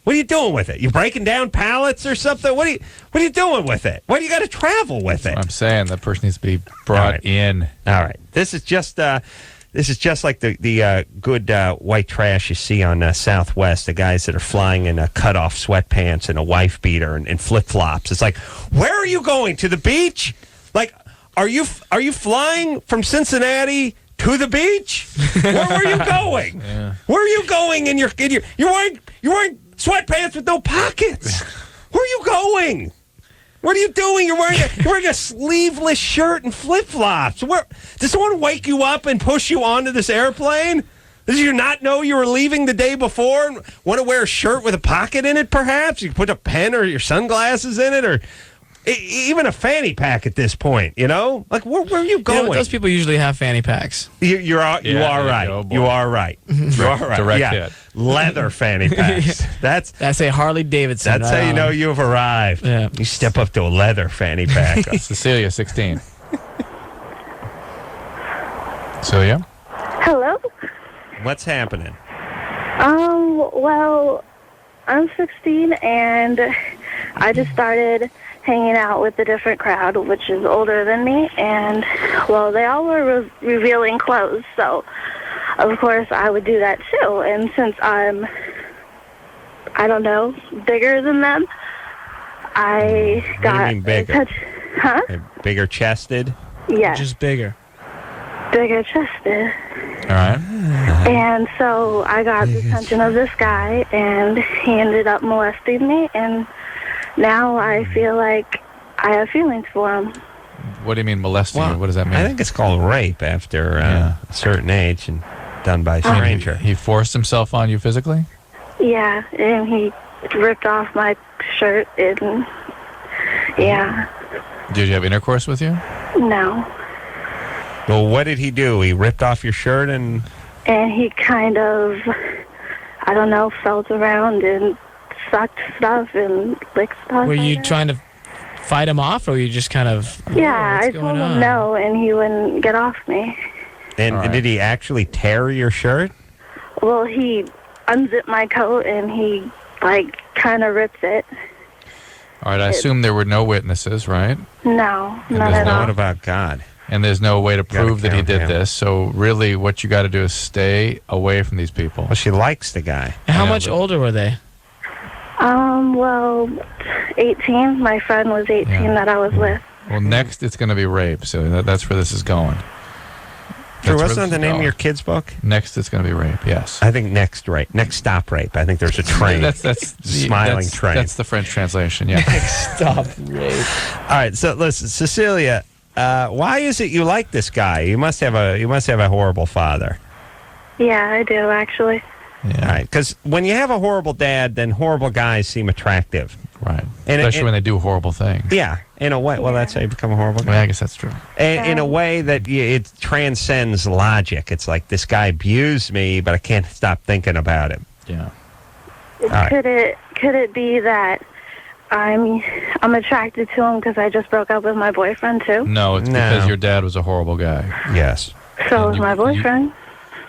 What are you doing with it? You breaking down pallets or something? What are you doing with it? Why do you got to travel with it? I'm saying that person needs to be brought in. All right. This is just like the good white trash you see on Southwest. The guys that are flying in cut-off sweatpants and a wife beater and flip-flops. It's like, where are you going? To the beach? Like, are you flying from Cincinnati to the beach? Where are you going? Yeah. Where are you going? You're wearing sweatpants with no pockets. Where are you going? What are you doing? You're wearing a sleeveless shirt and flip-flops. Does someone wake you up and push you onto this airplane? Did you not know you were leaving the day before and want to wear a shirt with a pocket in it, perhaps? You can put a pen or your sunglasses in it, or even a fanny pack at this point, Like, where are you going? Those people usually have fanny packs. You are right. You are right. You are right. Direct hit. Leather fanny packs. That's a Harley Davidson. That's how you know you've arrived. Yeah. You step up to a leather fanny pack. Cecilia, 16. Celia? Hello? What's happening? Well, I'm 16 and I just started hanging out with a different crowd, which is older than me, and, well, they all were revealing clothes, so, of course, I would do that too, and since I'm, I don't know, bigger than them, I got... What do you mean bigger? Huh? Bigger chested? Yeah. Just bigger. Bigger chested. All right. And so I got the attention of this guy, and he ended up molesting me, and now I feel like I have feelings for him. What do you mean molesting? Well, what does that mean? I think it's called rape after a certain age and done by a stranger. He forced himself on you physically? Yeah, and he ripped off my shirt, and yeah. Did you have intercourse with you? No. Well, what did he do? He ripped off your shirt and he kind of, I don't know, felt around and sucked stuff and licked stuff. Were you trying to fight him off, or were you just kind of... Yeah, I told him no, and he wouldn't get off me. And did he actually tear your shirt? Well, he unzipped my coat, and he, kind of rips it. All right, I assume there were no witnesses, right? No, not at all. What about God? And there's no way to prove that he did this. So really what you got to do is stay away from these people. Well, she likes the guy. And how much older were they? Well, 18. My friend was 18 that I was with. Well, next it's going to be rape. So that's where this is going. Drew, wasn't that the name of your kid's book? Next, it's going to be rape. Yes. I think next stop rape. I think there's a train. that's smiling train. That's the French translation. Yeah. Next stop rape. All right. So listen, Cecilia, why is it you like this guy? You must have a horrible father. Yeah, I do, actually. Yeah. All right. Because when you have a horrible dad, then horrible guys seem attractive. Right. Especially when they do horrible things. Yeah. In a way. Well, that's how you become a horrible guy. I guess that's true. In a way that it transcends logic. It's like, this guy abused me, but I can't stop thinking about him. Yeah. Right. Could it be that I'm attracted to him because I just broke up with my boyfriend too? No, it's because your dad was a horrible guy. Yes. So was my boyfriend.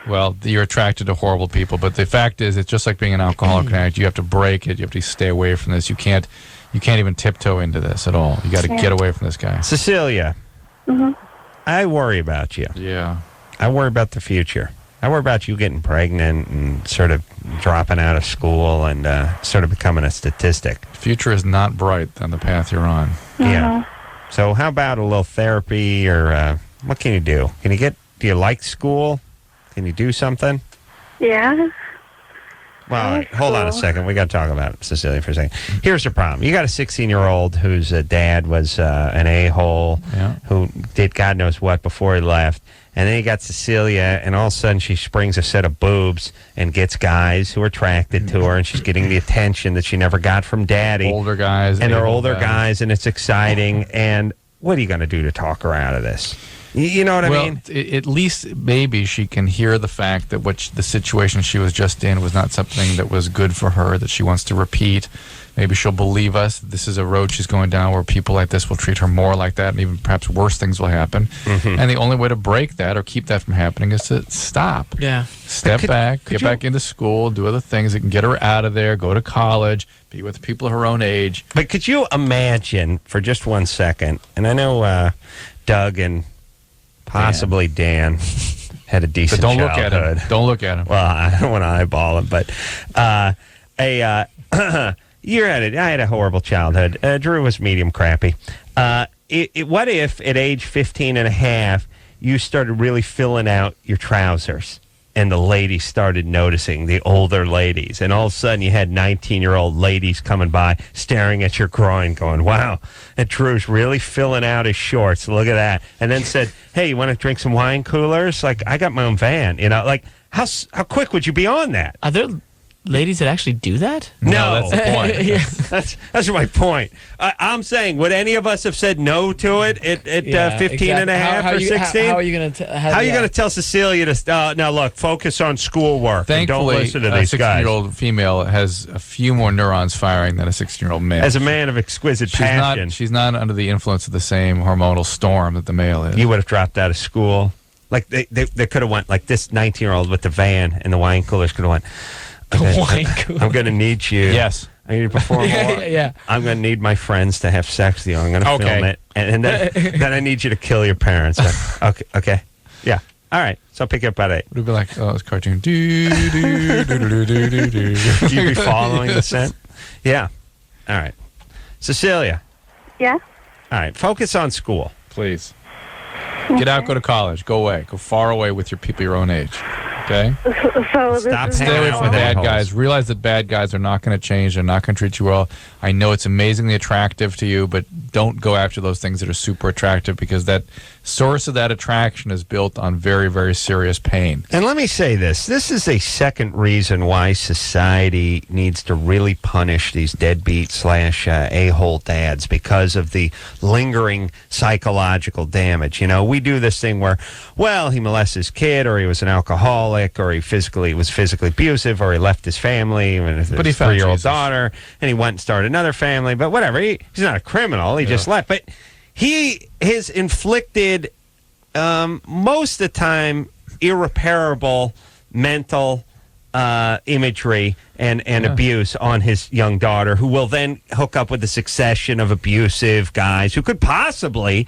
Well, you're attracted to horrible people, but the fact is, it's just like being an alcoholic addict. You have to break it. You have to stay away from this. You can't even tiptoe into this at all. You got to get away from this guy. Cecilia, I worry about you. Yeah. I worry about the future. I worry about you getting pregnant and sort of dropping out of school and sort of becoming a statistic. The future is not bright on the path you're on. Yeah. So how about a little therapy, or what can you do? Do you like school? Can you do something? Yeah. Well, all right, hold on a second. We got to talk about Cecilia for a second. Here's the problem. You got a 16-year-old whose dad was an a-hole who did God knows what before he left. And then you got Cecilia, and all of a sudden she springs a set of boobs and gets guys who are attracted to her, and she's getting the attention that she never got from daddy. Older guys. And they're older guys, and it's exciting. And what are you going to do to talk her out of this? You know what I mean? At least maybe she can hear the fact that the situation she was just in was not something that was good for her, that she wants to repeat. Maybe she'll believe us. This is a road she's going down where people like this will treat her more like that, and even perhaps worse things will happen. And the only way to break that or keep that from happening is to stop. Yeah. Step back, get back into school, do other things that can get her out of there, go to college, be with people her own age. But could you imagine for just 1 second, and I know Doug and possibly Dan had a decent But don't childhood. look at him. Don't look at him. Well, I don't want to eyeball him, but I had a horrible childhood. Drew was medium crappy. What if at age 15 and a half you started really filling out your trousers, and the ladies started noticing, the older ladies, and all of a sudden you had 19-year-old ladies coming by staring at your groin going, wow, and Drew's really filling out his shorts, look at that, and then said, hey, you want to drink some wine coolers? Like, I got my own van, like, how quick would you be on that? Are there ladies that actually do that? No, that's the point. Yeah. That's my point. I'm saying, would any of us have said no to it at 15 and a half or 16? How are you going to How are you going to tell Cecilia to now look, focus on schoolwork and don't Thankfully, listen to a these guys? 16-year-old female has a few more neurons firing than a 16-year-old male. As a man of exquisite passion, she's not under the influence of the same hormonal storm that the male is. you would have dropped out of school. Like they could have went like this 19-year-old with the van and the wine coolers could have went. wine cooler. I'm going to need you. Yes. I need to perform more. Yeah. I'm going to need my friends to have sex with you. I'm going to film it. And then I need you to kill your parents. Okay. Yeah. All right. So I'll pick you up at 8. It would be like, oh, it's cartoon. Do, do, do, do, do, do, do. You'd be following the scent? Yeah. All right. Cecilia. Yeah. All right. Focus on school. Please. Get out, go to college. Go away. Go far away with your people your own age. Okay? So Stop this is Stay away out from with bad a-holes. guys. Realize that bad guys are not going to change. They're not going to treat you well. I know it's amazingly attractive to you, but don't go after those things that are super attractive, because that source of that attraction is built on very, very serious pain. And let me say this. This is a second reason why society needs to really punish these deadbeat / a-hole dads, because of the lingering psychological damage. You know, we do this thing where, well, he molested his kid, or he was an alcoholic, or he was physically abusive, or he left his family with But he his found 3-year-old Jesus. daughter, and he went and started another family. But whatever, he's not a criminal. He just left. But he has inflicted, most of the time, irreparable mental imagery and abuse on his young daughter, who will then hook up with a succession of abusive guys who could possibly,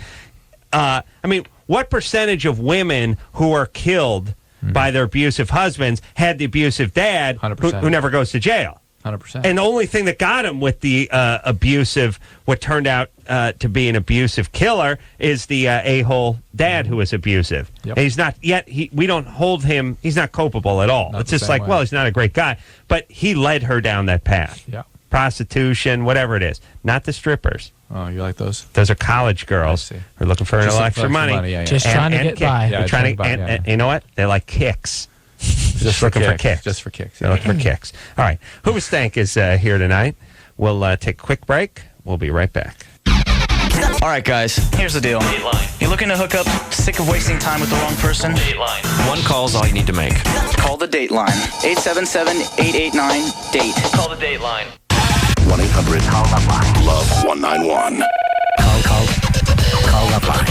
what percentage of women who are killed by their abusive husbands had the abusive dad who 100%. never goes to jail? 100%. And the only thing that got him with the what turned out to be an abusive killer is the a-hole dad who was abusive. Yep. And he's not yet, we don't hold him, he's not culpable at all. Not it's the just same like, way. well, he's not a great guy. But he led her down that path. Yeah. Prostitution, whatever it is. Not the strippers. Oh, you like those? Those are college girls I see. who are looking for a Just little looking extra for money. yeah. Just trying to get by. They're Yeah, trying to, trying to buy, and you know what? They like kicks. Just looking for kicks. Just for kicks. They're looking for kicks. All right. Hoobastank is here tonight. We'll take a quick break. We'll be right back. All right, guys, here's the deal. Dateline. You looking to hook up? Sick of wasting time with the wrong person? Dateline. One call's all you need to make. Call the Dateline. 877-889-DATE. Call the Dateline. 1-800-LOVE-191. Call LoveLine.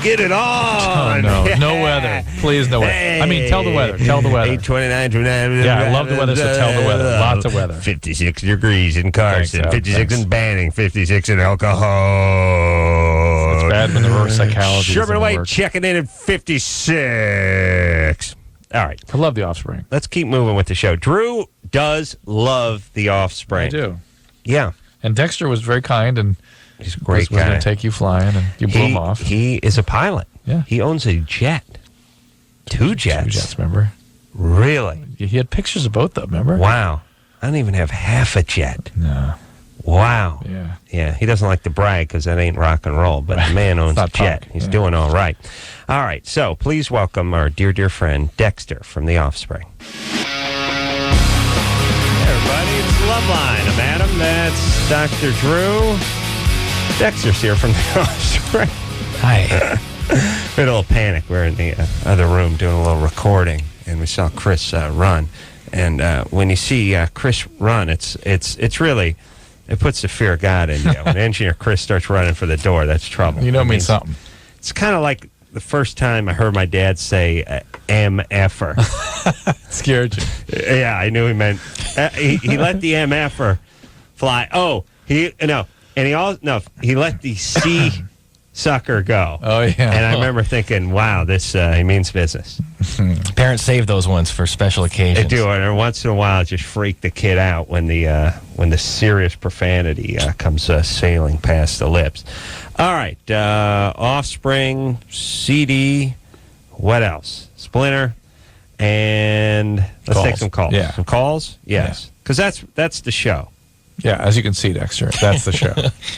Get it on. Oh, no. No weather. Please, no weather. I mean, tell the weather. Tell the weather. 829. Yeah, I love the weather, so tell the weather. Lots of weather. 56 degrees in Carson. Thanks, Al. 56 Thanks. in Banning. 56 in alcohol. It's bad when the reverse psychology Sherman doesn't White work. checking in at 56. All right. I love the Offspring. Let's keep moving with the show. Drew does love the Offspring. I do. Yeah. And Dexter was very kind and He's a great was guy. going to take you flying, and you blew him off. He is a pilot. Yeah. He owns a jet. Two jets. 2 jets, remember? Really? He had pictures of both of them, remember? Wow. I don't even have half a jet. No. Wow. Yeah. Yeah, he doesn't like to brag because that ain't rock and roll, but the man owns a not jet. talk. He's Yeah. doing all right. All right, so please welcome our dear, dear friend, Dexter from The Offspring. Hey, everybody, it's LoveLine. I'm Adam. That's Dr. Drew. Dexter's here from The Offspring. Hi. We had a little panic. We were in the other room doing a little recording, and we saw Chris run. And when you see Chris run, it's really, it puts the fear of God in you. When engineer Chris starts running for the door, that's trouble. You know it means something. It's kind of like the first time I heard my dad say MFer. Scared you. Yeah, I knew he meant, he let the MFer fly. Oh, he let the C sucker go. Oh, yeah. And I remember thinking, wow, this, he means business. Parents save those ones for special occasions. They do, and once in a while, it just freak the kid out when the serious profanity comes sailing past the lips. All right, Offspring, CD, what else? Splinter, and let's take some calls. Yeah. Some calls? Yes. Because that's the show. Yeah, as you can see, Dexter, that's the show.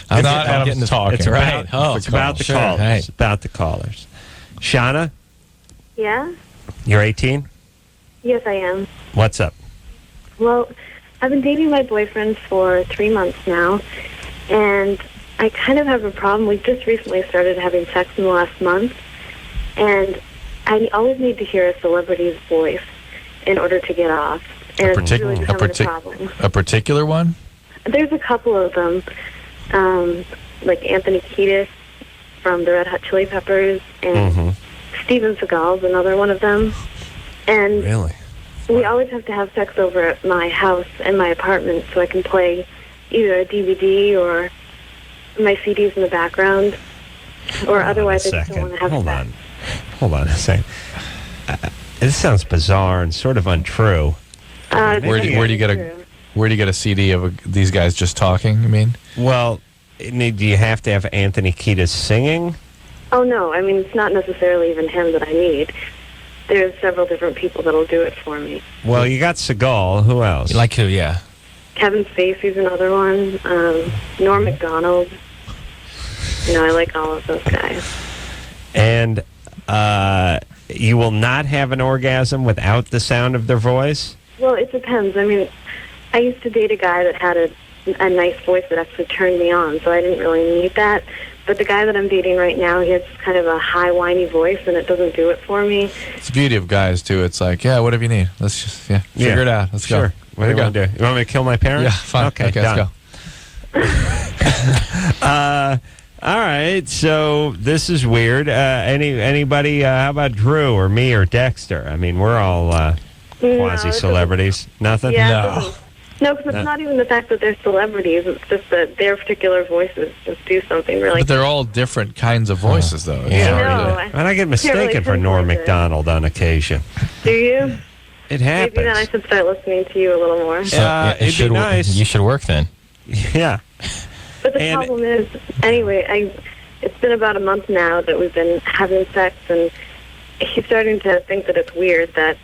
I'm not Adam's talking. That's right. It's about the Sure, callers. right. It's about the callers. Shauna, Yeah? you're 18? Yes, I am. What's up? Well, I've been dating my boyfriend for 3 months now, and I kind of have a problem. We just recently started having sex in the last month, and I always need to hear a celebrity's voice in order to get off. And it's really becoming a problem. A particular one? There's a couple of them, like Anthony Kiedis from the Red Hot Chili Peppers, and Steven Seagal's another one of them. And Really? we always have to have sex over at my house and my apartment so I can play either a DVD or my CDs in the background, or otherwise I just don't want to have sex. Hold on a second. This sounds bizarre and sort of untrue. Where do you get a CD of these guys just talking? You mean? Well, do you have to have Anthony Kiedis singing? Oh, no. I mean, it's not necessarily even him that I need. There's several different people that'll do it for me. Well, you got Seagal. Who else? Like who? Yeah. Kevin Spacey's another one. Norm Macdonald. I like all of those guys. And you will not have an orgasm without the sound of their voice? Well, it depends. I mean, I used to date a guy that had a nice voice that actually turned me on, so I didn't really need that. But the guy that I'm dating right now, he has kind of a high, whiny voice, and it doesn't do it for me. It's the beauty of guys, too. It's like, yeah, whatever you need. Let's just, figure it out. Let's Sure. go. What do you want to do? You want me to kill my parents? Yeah, fine. Okay, done. Let's go. All right, so this is weird. Anybody, how about Drew or me or Dexter? I mean, we're all quasi-celebrities. Nothing? Yeah, No. No, because it's not even the fact that they're celebrities. It's just that their particular voices just do something really. But they're all different kinds of voices, though. Yeah. And I get mistaken for Norm Macdonald on occasion. Do you? It happens. Maybe then I should start listening to you a little more. It'd be nice. You should work then. Yeah. But the problem is, anyway, it's been about a month now that we've been having sex, and he's starting to think that it's weird that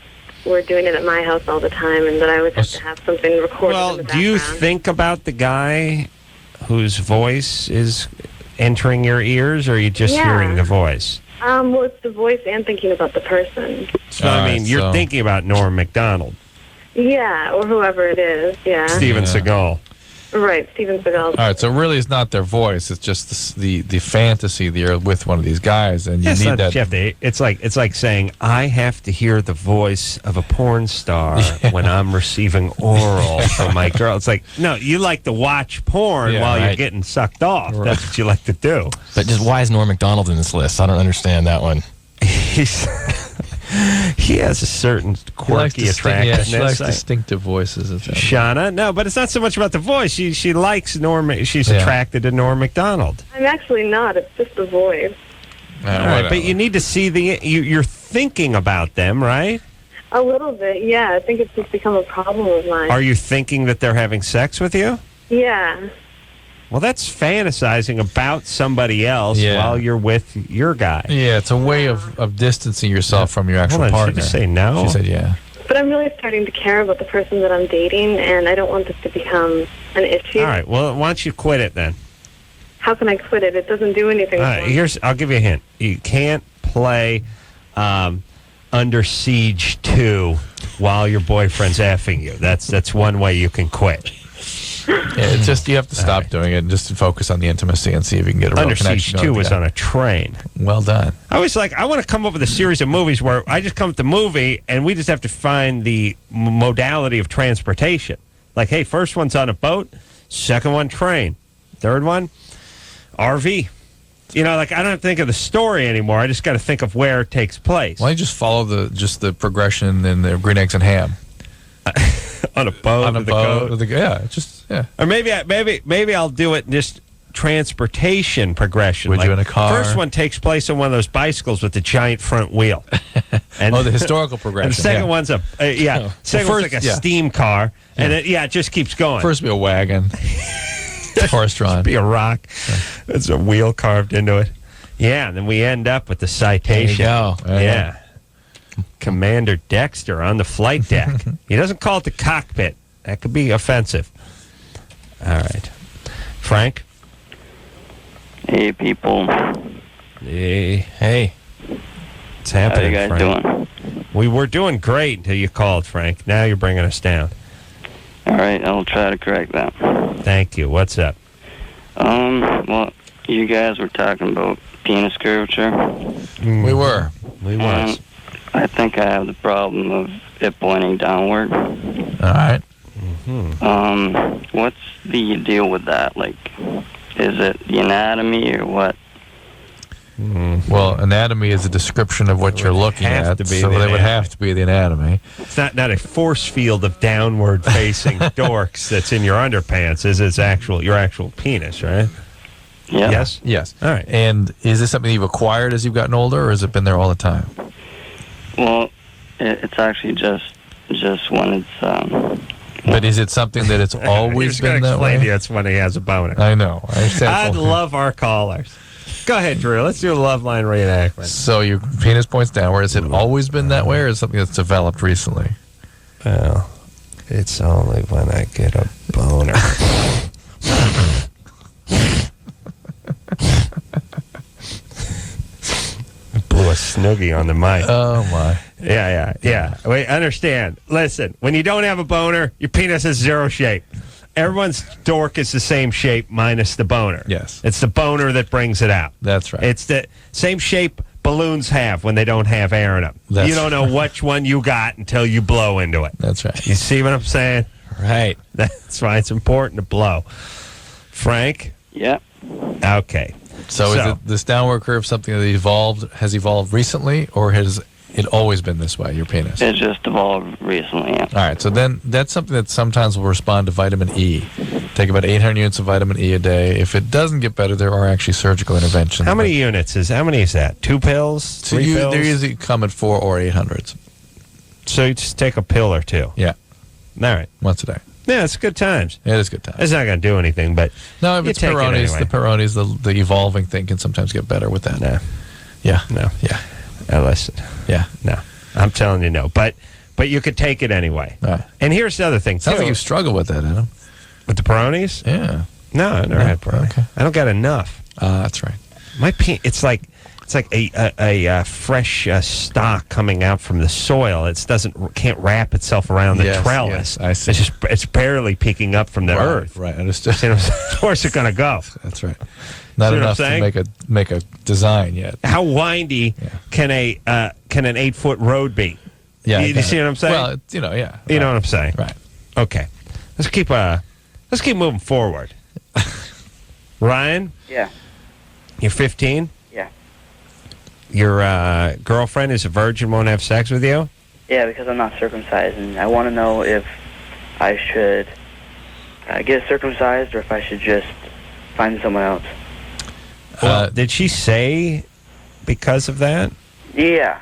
we're doing it at my house all the time, and that I always have to have something recorded in the background. Do you think about the guy whose voice is entering your ears, or are you just hearing the voice? Well, it's the voice and thinking about the person. So, I mean, you're thinking about Norm Macdonald. Yeah, or whoever it is, yeah. Steven Seagal. Right, Steven Seagal. All right, so really it's not their voice. It's just the fantasy that you're with one of these guys, and you need that. Jeff, it's like saying, I have to hear the voice of a porn star when I'm receiving oral from my girl. It's like, no, you like to watch porn while you're getting sucked off. Right. That's what you like to do. But just why is Norm Macdonald in this list? I don't understand that one. He has a certain quirky attractiveness. She likes distinctive voices. Shauna, no, but it's not so much about the voice. She likes Norm. She's attracted to Norm Macdonald. I'm actually not. It's just the voice. All right, but you need to see you're thinking about them, right? A little bit, yeah. I think it's just become a problem of mine. Are you thinking that they're having sex with you? Yeah. Well, that's fantasizing about somebody else while you're with your guy. Yeah, it's a way of distancing yourself from your actual partner. Did you just say no? She said yeah. But I'm really starting to care about the person that I'm dating, and I don't want this to become an issue. All right, well, why don't you quit it then? How can I quit it? It doesn't do anything for me. I'll give you a hint. You can't play Under Siege 2 while your boyfriend's effing you. That's one way you can quit. It's just you have to stop doing it and just focus on the intimacy and see if you can get a real connection. Under Siege 2 was on a train. Well done. I was like, I want to come up with a series of movies where I just come with the movie and we just have to find the modality of transportation. Like, hey, first one's on a boat, second one train, third one RV. You know, like I don't have to think of the story anymore. I just got to think of where it takes place. Why don't you just follow the progression in the Green Eggs and Ham? On a boat, Or maybe I'll do it in just transportation progression. Would you in a car? First one takes place on one of those bicycles with the giant front wheel. And the historical progression. And the second one's second one's like a steam car, and it just keeps going. First be a wagon, horse-drawn. Be a rock. There's a wheel carved into it. Yeah, and then we end up with the citation. There you go. Yeah. Commander Dexter on the flight deck. He doesn't call it the cockpit. That could be offensive. All right. Frank? Hey, people. Hey. What's happening, How you guys doing? We were doing great until you called, Frank. Now you're bringing us down. All right, I'll try to correct that. Thank you. What's up? Well, you guys were talking about penis curvature. We were. We was. I think I have the problem of it pointing downward. All right. Mm-hmm. What's the deal with that? Like, is it the anatomy or what? Well, anatomy is a description of what you're looking at, so that would have to be the anatomy. It's not a force field of downward-facing dorks that's in your underpants. It's your actual penis, right? Yeah. Yes? Yes. All right. And is this something you've acquired as you've gotten older, or has it been there all the time? Well, it's actually just when it's... But is it something that it's always been that way? That's when he has a boner. I know. I love our callers. Go ahead, Drew. Let's do a LoveLine reenactment. So your penis points downward. Has it always been that way, or is it something that's developed recently? Well, it's only when I get a boner. Blew a snoogie on the mic. Oh, my. Yeah. Wait, understand. Listen, when you don't have a boner, your penis is zero shape. Everyone's dork is the same shape minus the boner. Yes. It's the boner that brings it out. That's right. It's the same shape balloons have when they don't have air in them. You don't know which one you got until you blow into it. That's right. You see what I'm saying? Right. That's why it's important to blow. Frank? Yeah. Okay. So is it this downward curve something that has evolved recently, or has it always been this way, your penis? It just evolved recently. Yeah. All right, so then that's something that sometimes will respond to vitamin E. Take about 800 units of vitamin E a day. If it doesn't get better, there are actually surgical interventions. How many units is that? 2 pills? So 3 pills? they usually come at 4 or 800s. So you just take a pill or 2? Yeah. All right. Once a day. Yeah, it's good times. It is good times. It's not going to do anything, but no, if it's Peyronie's, anyway. the Peyronie's, the evolving thing can sometimes get better with that. No. Yeah. No. Yeah. Listen. Yeah. No. I'm telling you no. But you could take it anyway. All right. And here's the other thing, Sounds too. like you struggle with that, Adam. With the Peyronie's? Yeah. No, I never had Peyronie. Okay. I don't got enough. That's right. My it's like a fresh stalk coming out from the soil. It can't wrap itself around the trellis. Yes, I see. It's barely peeking up from the earth. Right, understood. Where's it going to go? That's right. Not enough to make a design yet. How windy can an 8-foot road be? Yeah, you see what I'm saying? Well, you know, yeah. You know what I'm saying? Right. Okay. Let's keep moving forward. Ryan? Yeah. You're 15? Yeah. Your girlfriend is a virgin, won't have sex with you? Yeah, because I'm not circumcised, and I want to know if I should get circumcised or if I should just find someone else. Well, did she say because of that? Yeah.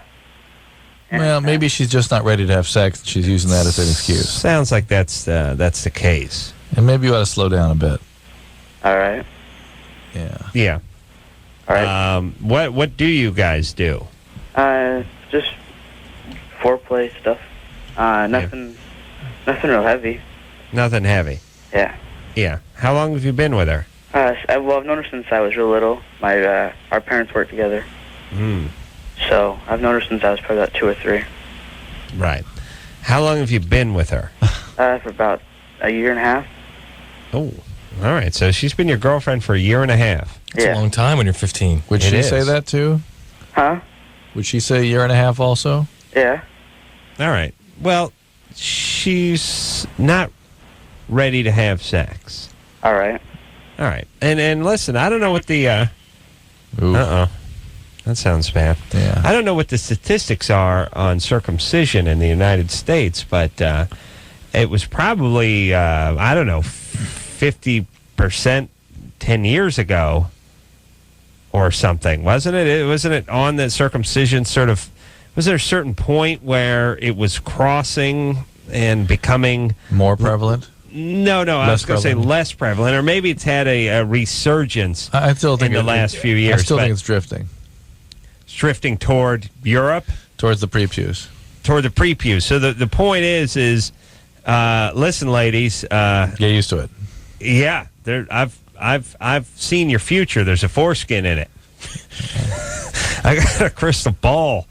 Well, maybe she's just not ready to have sex. And she's using that as an excuse. Sounds like that's the case. And maybe you ought to slow down a bit. All right. Yeah. Yeah. All right. What do you guys do? Just foreplay stuff. Nothing real heavy. Nothing heavy. Yeah. Yeah. How long have you been with her? I've known her since I was real little. Our parents worked together. So I've known her since I was probably about 2 or 3. Right. How long have you been with her? For about a year and a half. Oh, all right. So she's been your girlfriend for a year and a half. That's a long time when you're 15. Would she say that too? Huh? Would she say a year and a half also? Yeah. All right. Well, she's not ready to have sex. All right. All right. And listen, I don't know what the that sounds bad. Yeah. I don't know what the statistics are on circumcision in the United States, but it was probably 50% 10 years ago or something, wasn't it? Wasn't it on the circumcision sort of? Was there a certain point where it was crossing and becoming more prevalent? No, I was going to say less prevalent, or maybe it's had a resurgence. I still think in the last few years. I still think it's drifting. It's drifting toward Europe, towards the prepuce. Toward the prepuce. So the point is listen, ladies, get used to it. Yeah, I've seen your future. There's a foreskin in it. I got a crystal ball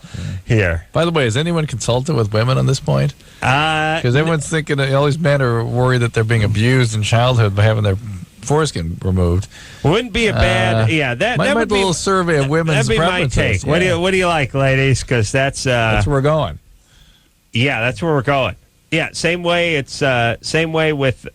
here. By the way, has anyone consulted with women on this point? Because everyone's thinking that all these men are worried that they're being abused in childhood by having their foreskin removed. Wouldn't be a bad, that would be a little survey of women's that'd be my take. Yeah. What do you like, ladies? Because that's where we're going. Yeah, that's where we're going. Yeah, same way. It's same way with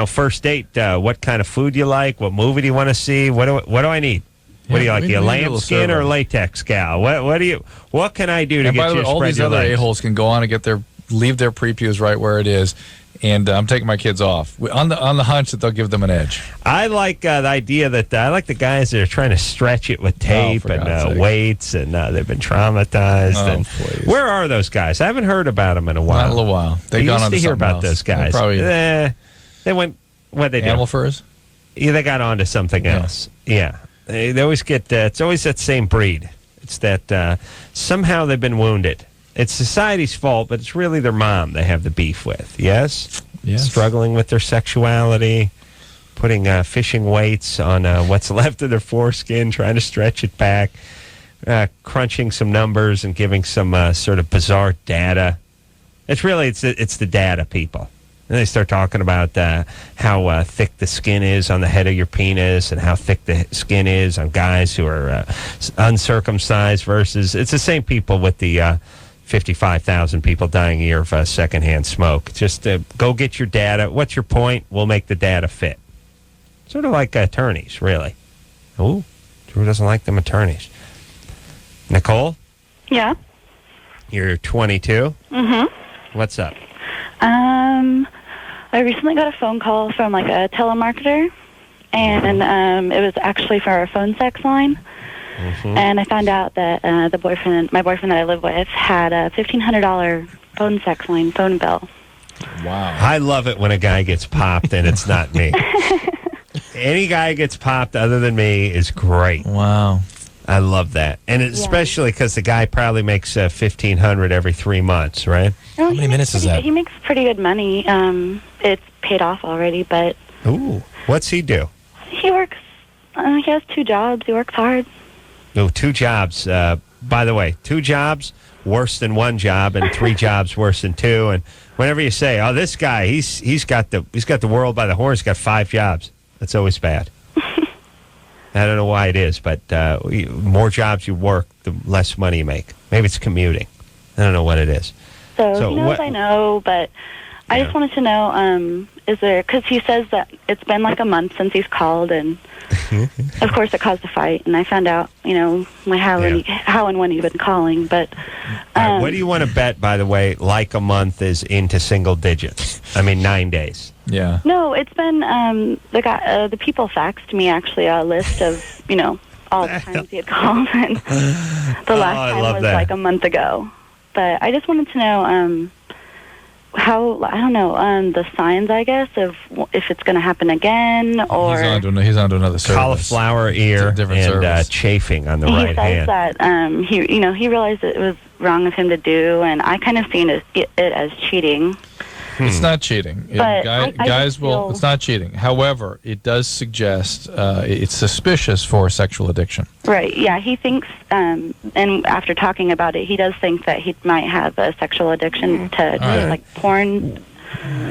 first date. What kind of food you like? What movie do you want to see? What do I need? What do you like? You a lambskin or a latex gal? What can I do to get you to all spread these your other legs? a-holes can go on and leave their prepuce right where it is, and I'm taking my kids off on the hunch that they'll give them an edge. I like the idea that I like the guys that are trying to stretch it with tape and weights, and they've been traumatized. Where are those guys? I haven't heard about them in a while. Not in a little while. I used to hear about those guys. They went. What they do? Animal furs. Yeah, they got onto something else. Yeah. They always get, it's always that same breed. It's that somehow they've been wounded. It's society's fault, but it's really their mom they have the beef with. Yes? Struggling with their sexuality, putting fishing weights on what's left of their foreskin, trying to stretch it back, crunching some numbers and giving some sort of bizarre data. It's the data people. And they start talking about how thick the skin is on the head of your penis and how thick the skin is on guys who are uncircumcised versus... It's the same people with the 55,000 people dying a year of secondhand smoke. Just go get your data. What's your point? We'll make the data fit. Sort of like attorneys, really. Ooh, Drew doesn't like them attorneys. Nicole? Yeah? You're 22? Mm-hmm. What's up? I recently got a phone call from like a telemarketer, and it was actually for our phone sex line. And I found out that my boyfriend that I live with had a $1,500 phone sex line phone bill. Wow. I love it when a guy gets popped and it's not me. Any guy gets popped other than me is great. Wow. I love that. And especially because the guy probably makes $1,500 every 3 months, right? How many minutes is that? He makes pretty good money. It's paid off already, but... Ooh. What's he do? He works... he has 2 jobs. He works hard. No, 2 jobs. By the way, 2 jobs worse than 1 job, and 3 jobs worse than 2. And whenever you say, "Oh, this guy, he's got the world by the horns. He's got 5 jobs," that's always bad. I don't know why it is, but more jobs you work, the less money you make. Maybe it's commuting. I don't know what it is. So he knows I know, but I just wanted to know, is there, because he says that it's been like a month since he's called, and of course it caused a fight, and I found out, how and when he'd been calling, but... All right, what do you want to bet, by the way, like a month is into single digits? I mean, 9 days. Yeah. No, it's been, the people faxed me, actually, a list of, all the times he had called, and the last time was like a month ago. But I just wanted to know, how, I don't know, the signs, I guess, of if it's going to happen again, or... He's on to another service. Cauliflower ear and chafing on the right hand. He says that he realized it was wrong of him to do, and I kind of seen it as cheating. It's not cheating. But Guys will. It's not cheating. However, it does suggest it's suspicious for sexual addiction. Right. Yeah. He thinks, and after talking about it, he does think that he might have a sexual addiction to like porn.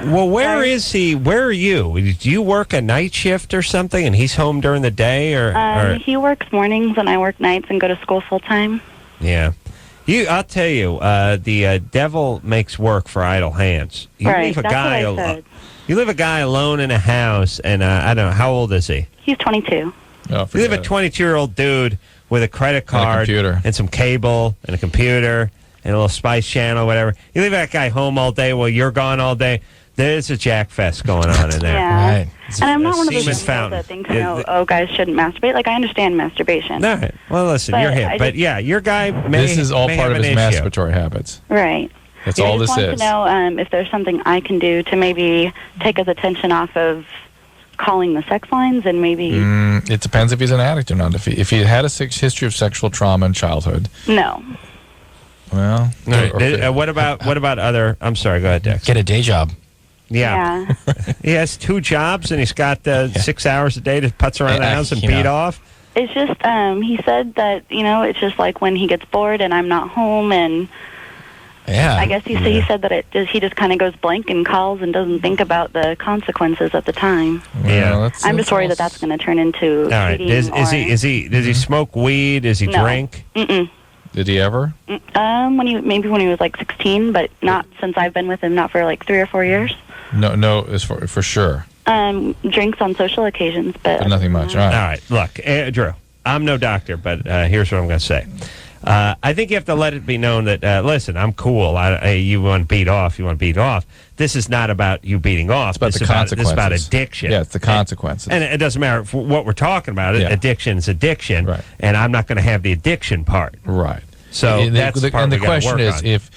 Well, where is he? Where are you? Do you work a night shift or something, and he's home during the day, or? He works mornings, and I work nights and go to school full time. Yeah. I'll tell you, the devil makes work for idle hands. You leave a guy you leave a guy alone in a house, and I don't know, how old is he? He's 22. You leave a 22-year-old dude with a credit card and some cable and a computer and a little Spice Channel, whatever. You leave that guy home all day while you're gone all day. There's a jack fest going on in there. Yeah. Right. And I'm not one of those people that thinks, guys shouldn't masturbate. Like, I understand masturbation. All right. Well, listen, you're him. But, your guy This is all part of his masturbatory habits. Right. That's all this is. I just want to know if there's something I can do to maybe take his attention off of calling the sex lines, and maybe... it depends if he's an addict or not. If he had a history of sexual trauma in childhood... No. Well... What about other... I'm sorry, go ahead, Dax. Get a day job. Yeah. He has 2 jobs, and he's got 6 hours a day to putz around the house and beat off. It's just, he said that, it's just like when he gets bored and I'm not home, and I guess he said that he just kind of goes blank and calls and doesn't think about the consequences at the time. Yeah. I'm just worried that that's going to turn into all right. Does he smoke weed? Does he drink? Mm-mm. Did he ever? When he was like 16, but not since I've been with him, not for like 3 or 4 years. No, it's for sure. Drinks on social occasions, but nothing much. All right. Look, Drew, I'm no doctor, but here's what I'm going to say. I think you have to let it be known that, listen, I'm cool. You want to beat off, you want to beat off. This is not about you beating off. It's about the consequences. This is about addiction. Yeah, it's the consequences. And it doesn't matter what we're talking about. Yeah. Addiction is addiction, right. And I'm not going to have the addiction part. Right. So that's the part and the we gotta question work is, on. if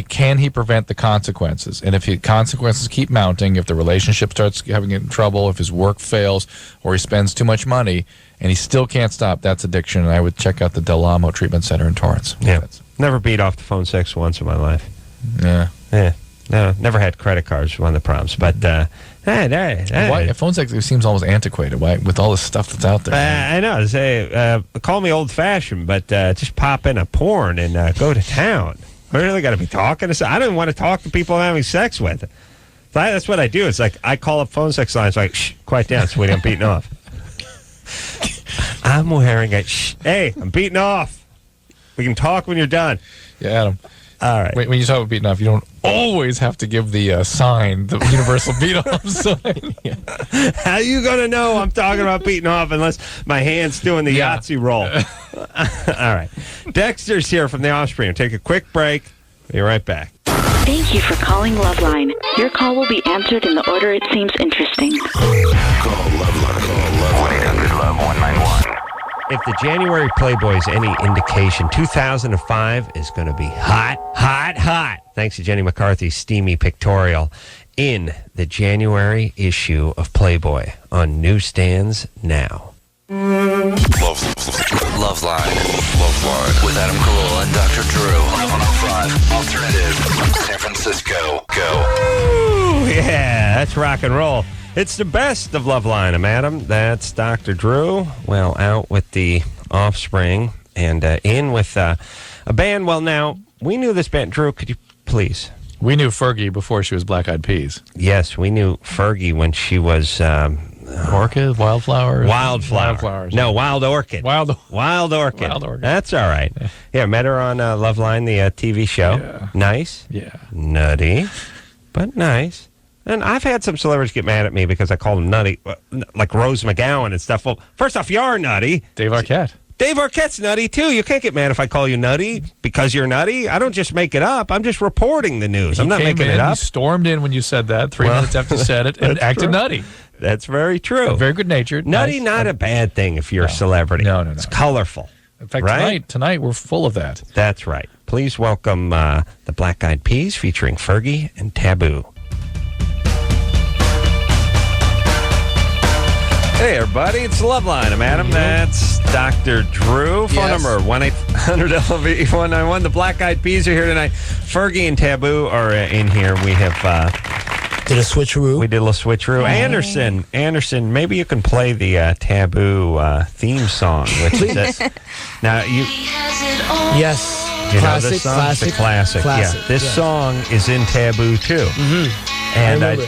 can he prevent the consequences? And if the consequences keep mounting, if the relationship starts having trouble, if his work fails, or he spends too much money, and he still can't stop, that's addiction. And I would check out the Del Amo Treatment Center in Torrance. Yeah. Never beat off the phone sex once in my life. Yeah. No, never had credit cards, one of the problems. But phone sex seems almost antiquated. Why, with all the stuff that's out there? I know. Say, call me old-fashioned, but just pop in a porn and go to town. I really got to be talking to. I don't want to talk to people I'm having sex with. That's what I do. It's like I call up phone sex lines like, shh, quiet down, sweetie, I'm beating off. I'm wearing a shh. Hey, I'm beating off. We can talk when you're done. Yeah, Adam. All right. When you talk about beating off, you don't always have to give the sign, the universal beat off sign. Yeah. How you going to know I'm talking about beating off unless my hand's doing the Yahtzee roll? All right. Dexter's here from the Offspring. We'll take a quick break. Be right back. Thank you for calling LoveLine. Your call will be answered in the order it seems interesting. Call LoveLine. Call 1-800-LOVE-191. If the January Playboy is any indication, 2005 is going to be hot, hot, hot. Thanks to Jenny McCarthy's steamy pictorial in the January issue of Playboy on newsstands now. LoveLine. LoveLine. With Adam Carolla and Dr. Drew on 105 Alternative. San Francisco. Go. Ooh, yeah, that's rock and roll. It's the best of LoveLine. I'm Adam. That's Dr. Drew. Well, out with the Offspring and in with a band. Well, now, we knew this band. Drew, could you please? We knew Fergie before she was Black Eyed Peas. Yes, we knew Fergie when she was... Orchid? Wildflowers? Wildflowers. No, Wild Orchid. Wild Orchid. Wild Orchid. That's all right. Yeah, met her on LoveLine, the TV show. Yeah. Nice. Yeah. Nutty, but nice. And I've had some celebrities get mad at me because I call them nutty, like Rose McGowan and stuff. Well, first off, you are nutty. Dave Arquette. Dave Arquette's nutty, too. You can't get mad if I call you nutty because you're nutty. I don't just make it up. I'm just reporting the news. I'm not making it up. He stormed in when you said that, 3 minutes after you said it, and acted nutty. That's very true. But very good-natured. Nutty, nice. Not a bad thing if you're a celebrity. No. It's colorful. In fact, right? tonight we're full of that. That's right. Please welcome the Black Eyed Peas featuring Fergie and Taboo. Hey, everybody. It's LoveLine. I'm Adam. That's Dr. Drew. Phone number 1-800-LOVE-191. The Black Eyed Peas are here tonight. Fergie and Taboo are in here. We have... did a switcheroo. We did a little switcheroo. Hey. Anderson, maybe you can play the Taboo theme song. Which is now, you... Yes. You know this song? It's a classic. Yeah. This song is in Taboo, too. Mm-hmm. And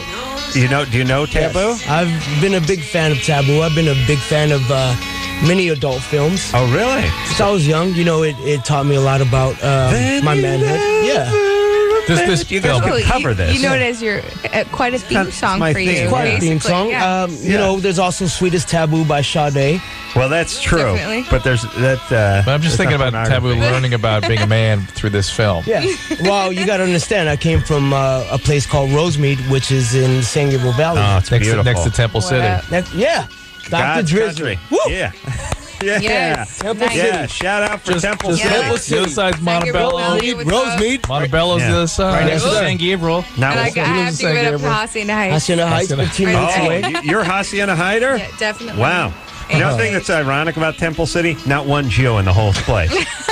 do you know Taboo? Yes. I've been a big fan of Taboo. I've been a big fan of many adult films. Oh, really? Since I was young, it taught me a lot lot about my manhood. Yeah. This you guys can cover this. You know it as your quite a theme song for you. It's quite a theme song. Yeah. You know, there's also "Sweetest Taboo" by Sade. Well, that's true. Definitely. But there's that. But I'm just thinking about Taboo learning about being a man through this film. Yeah. Well, you got to understand, I came from a place called Rosemead, which is in San Gabriel Valley. Oh, it's beautiful. Next to Temple City. Yeah. Dr. Drizzly. Woo! Yeah. Yeah. Yes. Temple City. Yeah. Shout out for Temple City. Temple The other side's Montebello. Rosemead. Montebello's the other side. Right next to San Gabriel. Now, And I have to give it up to Hacienda Heights. Hacienda Heights, 15 minutes away. you're Hacienda Heighter? Yeah, definitely. Wow. You know the thing that's ironic about Temple City? Not one Jew in the whole place.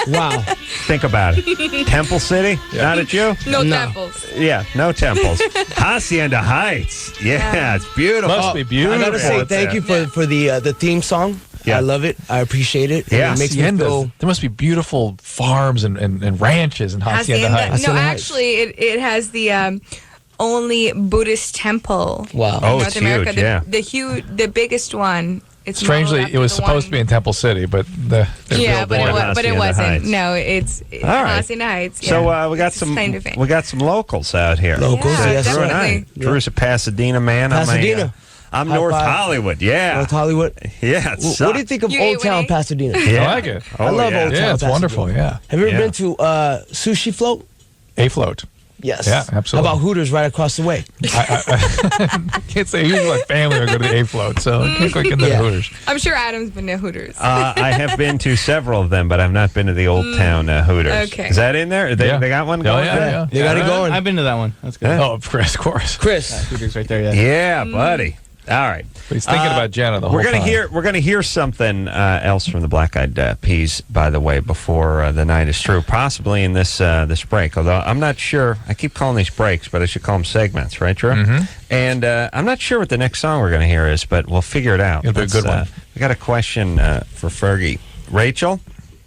Wow. Think about it. Temple City? Not a Jew? No temples. Yeah, no temples. Hacienda Heights. Yeah, it's beautiful. Must be beautiful. I got to say thank you for the theme song. Yeah. I love it. I appreciate it. Yeah. It makes me feel... There must be beautiful farms and ranches in Hacienda Heights. No, actually, it has the only Buddhist temple. Wow. Oh, in North it's America. huge, The biggest one. It's Strangely, it was supposed to be in Temple City, but but it wasn't. Heights. No, it's All right. Hacienda Heights. Yeah. So we got It's kind of some locals out here. Locals, Yeah, yes, Drew sir. and I. definitely. Drew's a Pasadena man. Pasadena. I'm High North five. Hollywood. Yeah. North Hollywood. Yeah. It What do you think of You ate Old Town Winnie? Pasadena? Yeah. I like it. Oh, I love yeah. Old Town Yeah, it's Pasadena. wonderful, yeah. Have you ever Yeah. been to Sushi Float? A float. Yes. Yeah, absolutely. How about Hooters right across the way? I can't say usually like family or go to the A float, so I can't quite get into the Hooters. I'm sure Adam's been to Hooters. I have been to several of them, but I've not been to the Old Town Hooters. Okay. Is that in there? They got one going? yeah. They got it going. I've been to that one. That's good. Oh, of course. Chris. Hooters right there, yeah. Yeah, buddy. All right. But he's thinking about Jenna the whole We're time. gonna hear something else from the Black Eyed Peas, by the way, before the night is through, possibly in this break. Although I'm not sure. I keep calling these breaks, but I should call them segments, right, Drew? Mm-hmm. And I'm not sure what the next song we're going to hear is, but we'll figure it out. It'll be a good one. We got a question for Fergie. Rachel,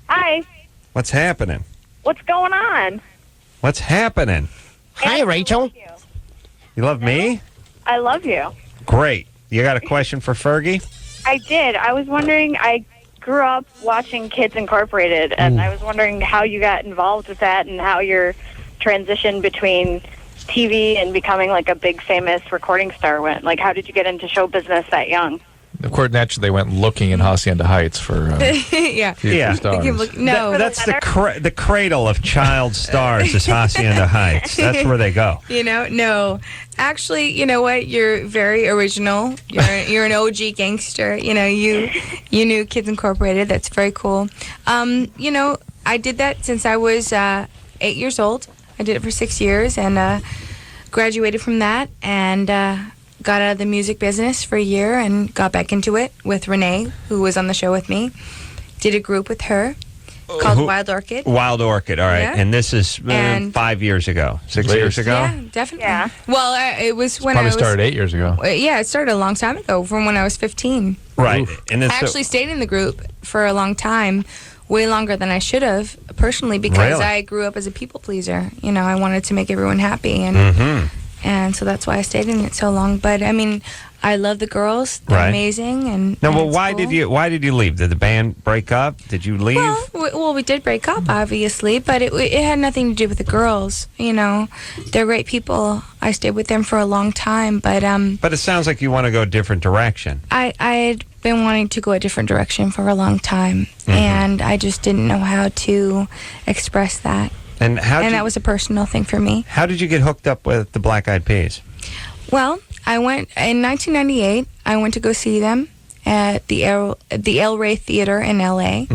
Hi. what's happening? What's going on? What's happening? Hi, Rachel. You love me? I love you. Great. You got a question for Fergie? I did. I was wondering, I grew up watching Kids Incorporated, and I was wondering how you got involved with that and how your transition between TV and becoming like a big famous recording star went? Like, how did you get into show business that young? Of course, naturally, they went looking in Hacienda Heights for future stars. That's the cradle of child stars is Hacienda Heights. That's where they go. No. Actually, you know what? You're very original. You're an OG gangster. You knew Kids Incorporated. That's very cool. I did that since I was 8 years old. I did it for 6 years and graduated from that and got out of the music business for a year and got back into it with Renee, who was on the show with me. Did a group with her called Wild Orchid. Wild Orchid, all right. Yeah. And this is 5 years ago, 6 years ago? Yeah, definitely. Yeah. Well, it was when Probably started 8 years ago. Yeah, it started a long time ago, from when I was 15. Right. And I actually stayed in the group for a long time, way longer than I should have, personally, because I grew up as a people pleaser. I wanted to make everyone happy, and so that's why I stayed in it so long. But I mean, I love the girls; they're amazing. And why did you leave? Did the band break up? Did you leave? Well, we did break up, obviously, but it had nothing to do with the girls. They're great people. I stayed with them for a long time, but it sounds like you want to go a different direction. I had been wanting to go a different direction for a long time, and I just didn't know how to express that. And that was a personal thing for me. How did you get hooked up with the Black Eyed Peas? Well, I went in 1998. I went to go see them at the El Rey Theater in L.A.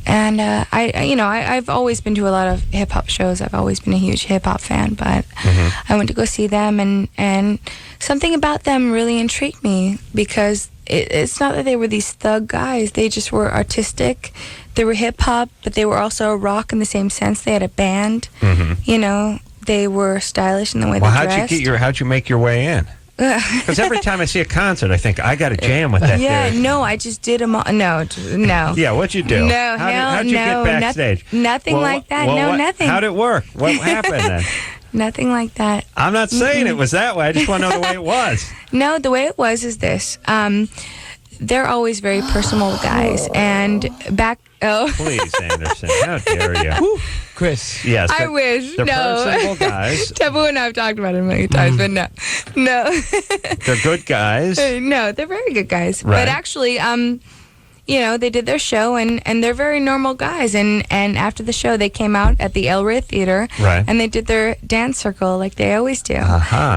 And I've always been to a lot of hip hop shows. I've always been a huge hip hop fan, but I went to go see them, and something about them really intrigued me because it's not that they were these thug guys. They just were artistic. They were hip hop, but they were also rock in the same sense. They had a band. They were stylish in the way they dressed. How'd you make your way in? Because every time I see a concert, I think I got to jam with that. Dude. No, I just did them all. No. Yeah, what'd you do? No, how'd you get backstage? Nothing like that. Nothing. How'd it work? What happened then? Nothing like that. I'm not saying it was that way. I just want to know the way it was. No, the way it was is this. They're always very personal guys, and Please, Anderson, how dare you? Chris. Yes. I wish. They're No. personable guys. Taboo and I have talked about it a million times, but no. They're good guys. No, they're very good guys. Right. But actually, they did their show, and they're very normal guys. And after the show, they came out at the El Rey Theater, and they did their dance circle like they always do.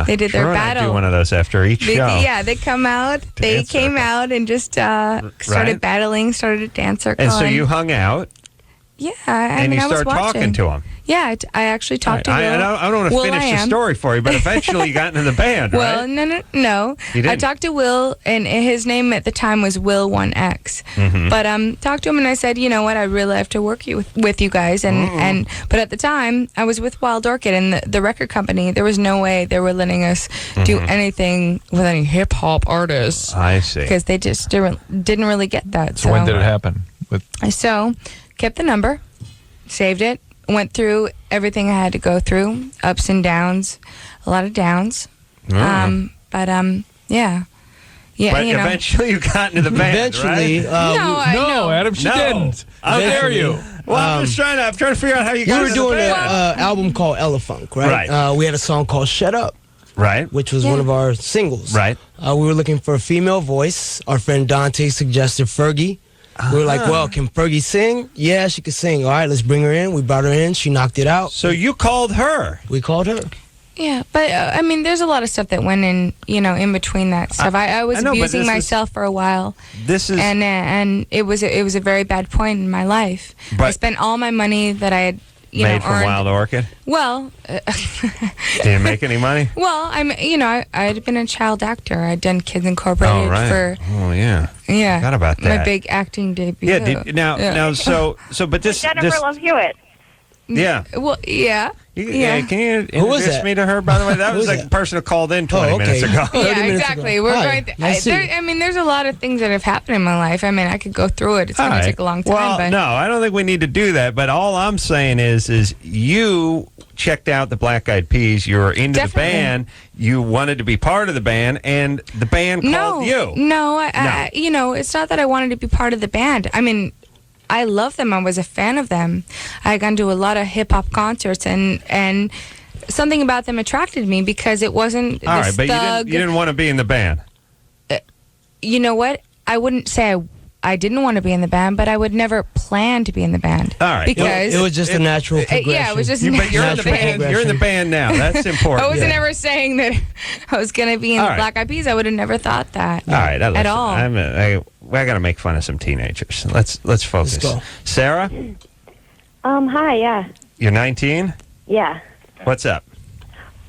They did their battle. I do one of those after each show. Yeah, they come out. They came out and just started battling, started a dance circle. And so you hung out. Yeah, and you I was started talking to them. Yeah, I actually talked to Will. I don't want to finish the story for you, but eventually you got into the band, well, right? No. You didn't. I talked to Will, and his name at the time was Will 1X. But talked to him, and I said, you know what, I'd really love to work with you guys. But at the time, I was with Wild Orchid, and the record company, there was no way they were letting us do anything with any hip-hop artists. I see. Because they just didn't really get that. So when did it happen? So, kept the number, saved it, went through everything I had to go through, ups and downs, a lot of downs. Yeah. But eventually you got into the band, right? No, Adam, she didn't. How dare you? Well, I'm trying to figure out how you got into the band. We were doing an album called Elefunk, right? We had a song called Shut Up. Right. Which was one of our singles. Right. We were looking for a female voice. Our friend Dante suggested Fergie. We were like, well, can Fergie sing? Yeah, she could sing. All right, let's bring her in. We brought her in. She knocked it out. So you called her? We called her. Yeah, but there's a lot of stuff that went in, in between that stuff. I was abusing myself for a while. And it was a very bad point in my life. I spent all my money that I had made from earned. Wild Orchid? Well, did you make any money? Well, I had been a child actor. I'd done Kids Incorporated for. Oh yeah. Yeah. Forgot about that. My big acting debut. Yeah. But this. Jennifer Love Hewitt. Yeah. Well, yeah. Can you introduce me to her, by the way? That was like a person who called in 20 minutes ago. Yeah, exactly. We're going. There's a lot of things that have happened in my life. I could go through it. It's going to take a long time. Well, but no, I don't think we need to do that. But all I'm saying is you checked out the Black Eyed Peas. You were into the band. You wanted to be part of the band, and the band called you. No, it's not that I wanted to be part of the band. I love them. I was a fan of them. I had gone to a lot of hip hop concerts, and something about them attracted me because it wasn't. All right, but you didn't want to be in the band. You know what? I wouldn't say I didn't want to be in the band, but I would never plan to be in the band. All right, because it was just a natural progression. Yeah, it was just. But you're in the band. You're in the band now. That's important. I wasn't ever saying that I was going to be in the Black Eyed Peas. I would have never thought that. All right, at all. I got to make fun of some teenagers. Let's focus. Let's go. Sarah. Hi, yeah. You're 19. Yeah. What's up?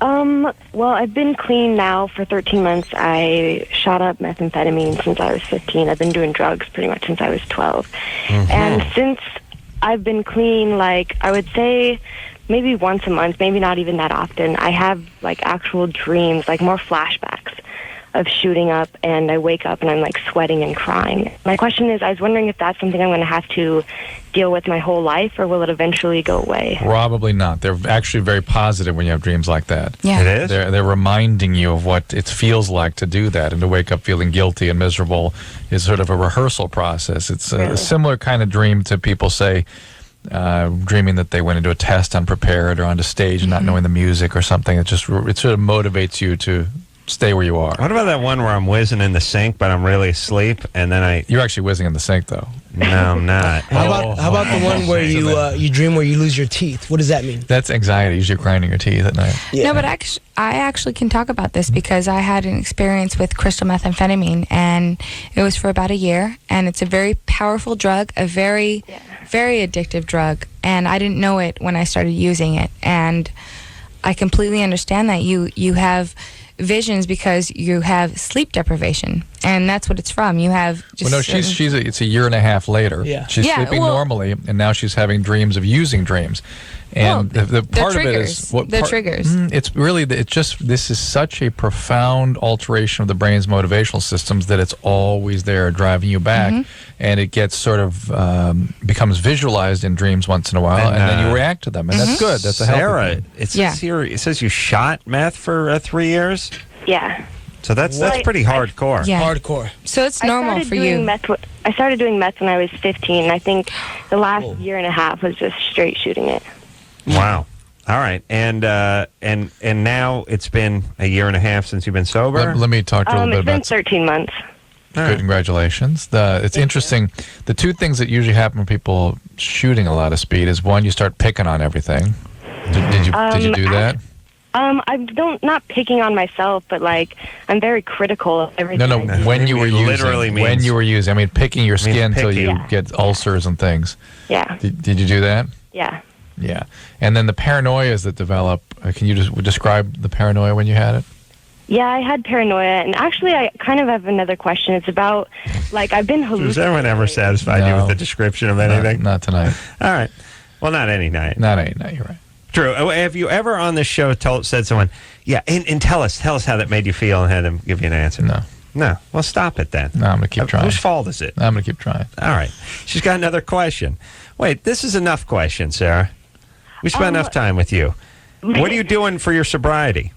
Well, I've been clean now for 13 months. I shot up methamphetamine since I was 15. I've been doing drugs pretty much since I was 12. Mm-hmm. And since I've been clean, like, I would say maybe once a month, maybe not even that often, I have, like, actual dreams, like, more flashbacks of shooting up, and I wake up and I'm, like, sweating and crying. My question is, I was wondering if that's something I'm going to have to deal with my whole life, or will it eventually go away? Probably not. They're actually very positive when you have dreams like that. Yeah. It is? They're reminding you of what it feels like to do that, and to wake up feeling guilty and miserable is sort of a rehearsrsal process. It's a similar kind of dream to people say, dreaming that they went into a test unprepared or onto stage and not knowing the music or something. It sort of motivates you to stay where you are. What about that one where I'm whizzing in the sink, but I'm really asleep, and then You're actually whizzing in the sink, though. No, I'm not. How about the one where you dream where you lose your teeth? What does that mean? That's anxiety. Usually grinding your teeth at night. No, but I actually can talk about this because I had an experience with crystal methamphetamine, and it was for about a year, and it's a very powerful drug, a very, very addictive drug, and I didn't know it when I started using it, and I completely understand that you have visions because you have sleep deprivation, and that's what it's from. You have just it's a year and a half later. Yeah. She's sleeping normally, and now she's having dreams of using dreams. And the part of it is triggers. It's really this is such a profound alteration of the brain's motivational systems that it's always there driving you back, and it gets sort of becomes visualized in dreams once in a while, and then you react to them, and that's good. That's a healthy thing. It says you shot meth for 3 years. Yeah. So that's pretty hardcore. Yeah. Hardcore. So it's normal for you. I started doing meth when I was 15, and I think the last year and a half was just straight shooting it. Wow. All right. And now it's been a year and a half since you've been sober? Let me talk to you a little bit about... It's been 13 months. Good, congratulations. It's interesting. The two things that usually happen when people shooting a lot of speed is, one, you start picking on everything. Did you do that? Not picking on myself, but like I'm very critical of everything. No. When you were using, I mean, picking your skin until you get ulcers and things. Yeah. Did you do that? Yeah. Yeah. And then the paranoias that develop. Can you just describe the paranoia when you had it? Yeah, I had paranoia, and actually, I kind of have another question. It's about, like, I've been hallucinating. Was anyone ever satisfied you with the description of anything? Not tonight. All right. Well, not any night. Not any night. You're right. Drew, have you ever on this show said someone, and tell us how that made you feel, and had them give you an answer? No. Well, stop it then. No, I'm going to keep trying. Whose fault is it? I'm going to keep trying. All right. She's got another question. Wait, this is enough questions, Sarah. We spent enough time with you. What are you doing for your sobriety?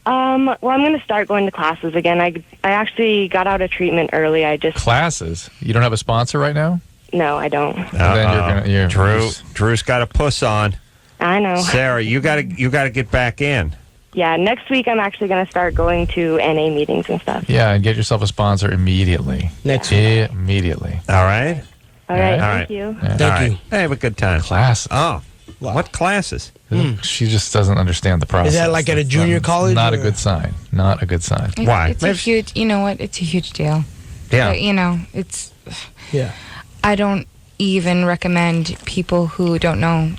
Well, I'm going to start going to classes again. I actually got out of treatment early. Classes? You don't have a sponsor right now? No, I don't. Then Drew's got a puss on. I know. Sarah, you got to get back in. Yeah, next week I'm actually going to start going to NA meetings and stuff. Yeah, and get yourself a sponsor immediately. Immediately. All right. All right. Thank you. Yeah. Thank you. Hey, have a good time. Classes. Oh. Wow. What classes? She just doesn't understand the process. Is that like at a junior college? Not a good sign. Not a good sign. Why? It's a huge. You know what? It's a huge deal. Yeah. It's. Yeah. I don't even recommend people who don't know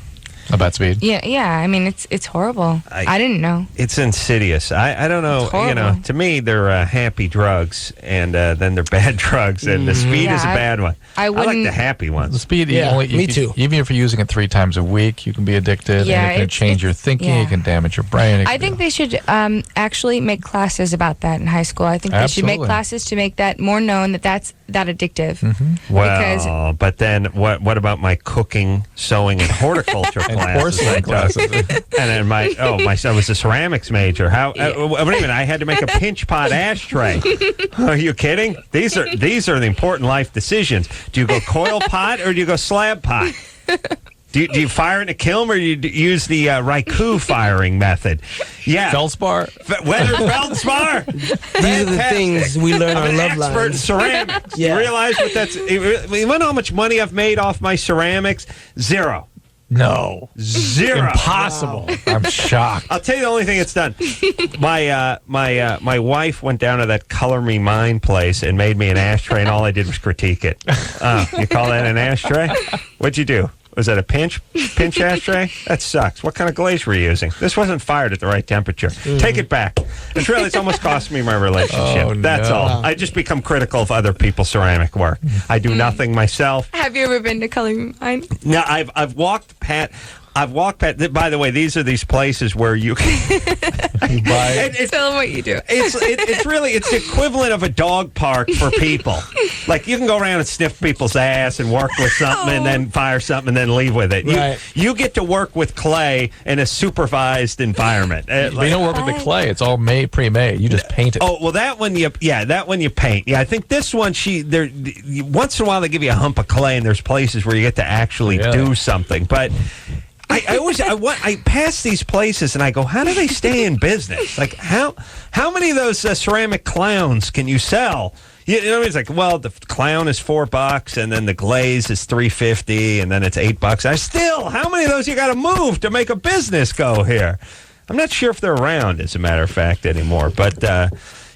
about speed. Yeah. I mean, it's horrible. I didn't know. It's insidious. I don't know. It's to me, they're happy drugs, and then they're bad drugs, and the speed is a bad one. I like the happy ones. The speed. Me too. Even if you're using it 3 times a week, you can be addicted. Yeah, and it can change your thinking. It can damage your brain. I think they should actually make classes about that in high school. I think they should make classes to make that more known that's that addictive. Well, but then what about my cooking, sewing, and horticulture class? porcelain glasses. And then my son was a ceramics major. What do you mean? I had to make a pinch pot ashtray. Are you kidding? These are the important life decisions. Do you go coil pot or do you go slab pot? Do you fire in a kiln or do you use the Raikou firing method? Yeah. Feldspar? Weathered feldspar. These are the things we learn on LoveLine. Expert in ceramics. Yeah. You realize what that's... You know how much money I've made off my ceramics? Zero. No. Zero. Impossible. Wow. I'm shocked. I'll tell you the only thing it's done. My wife went down to that Color Me Mine place and made me an ashtray, and all I did was critique it. You call that an ashtray? What'd you do? Was that a pinch ashtray? That sucks. What kind of glaze were you using? This wasn't fired at the right temperature. Take it back. It's almost cost me my relationship. Oh, That's all. I just become critical of other people's ceramic work. I do nothing myself. Have you ever been to Color Mine? No, I've walked past. By the way, these are these places where you can buy. Tell them what you do. It's the equivalent of a dog park for people. Like you can go around and sniff people's ass and work with something and then fire something and then leave with it. Right. You get to work with clay in a supervised environment. But you don't work with the clay. It's all pre-made. You just paint it. Oh, well, that one you paint. Yeah, I think this one, once in a while they give you a hump of clay and there's places where you get to actually do something. But I pass these places and I go, how do they stay in business? Like, how many of those ceramic clowns can you sell? You know, it's like, well, the clown is $4, and then the glaze is $3.50, and then it's $8. How many of those you got to move to make a business go here? I'm not sure if they're around, as a matter of fact, anymore. But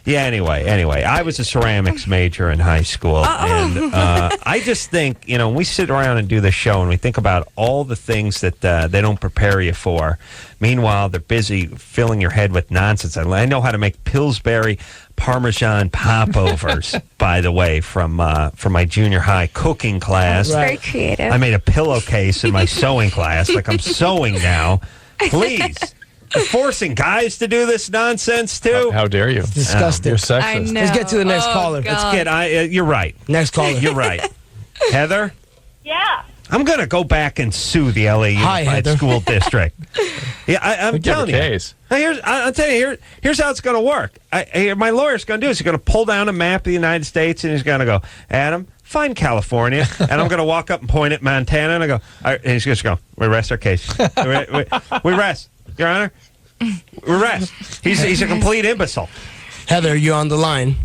anyway, I was a ceramics major in high school, and I just think, when we sit around and do this show and we think about all the things that they don't prepare you for. Meanwhile, they're busy filling your head with nonsense. I know how to make Pillsbury Parmesan popovers, by the way, from my junior high cooking class. Very creative. I made a pillowcase in my sewing class, like I'm sewing now. Please. You're forcing guys to do this nonsense too. How dare you? It's disgusting. You're sexist. I know. Let's get to the next caller. God. You're right. Next caller. You're right. Heather? Yeah. I'm going to go back and sue the LA Unified School District. Yeah, I'm telling you. Case. I'll tell you, here's how it's going to work. My lawyer's going to do is he's going to pull down a map of the United States and he's going to go, Adam, find California. And I'm going to walk up and point at Montana and I go, and he's just going, we rest our case. We rest, Your Honor. We rest. He's a complete imbecile. Heather, you're on the line.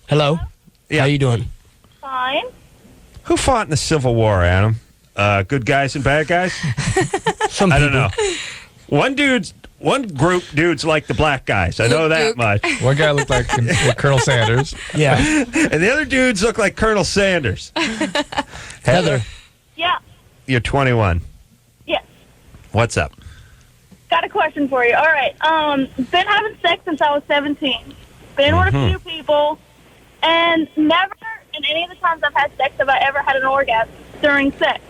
Hello? Yeah. How you doing? Fine. Who fought in the Civil War, Adam? Good guys and bad guys? Some I don't people. know. One group dudes like the black guys. I know that much. One guy looked like Colonel Sanders. Yeah. And the other dudes look like Colonel Sanders. Heather, Yeah. you're 21. Yes. What's up? Got a question for you. All right. Been having sex since I was 17. Been with a few people, and never in any of the times I've had sex have I ever had an orgasm during sex.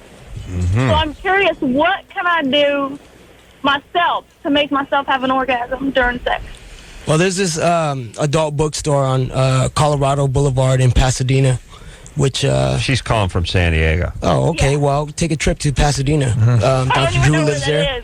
So I'm curious, what can I do myself to make myself have an orgasm during sex? Well, there's this adult bookstore on Colorado Boulevard in Pasadena, which... She's calling from San Diego. Oh, okay. Yeah. Well, take a trip to Pasadena. Dr. Drew lives there.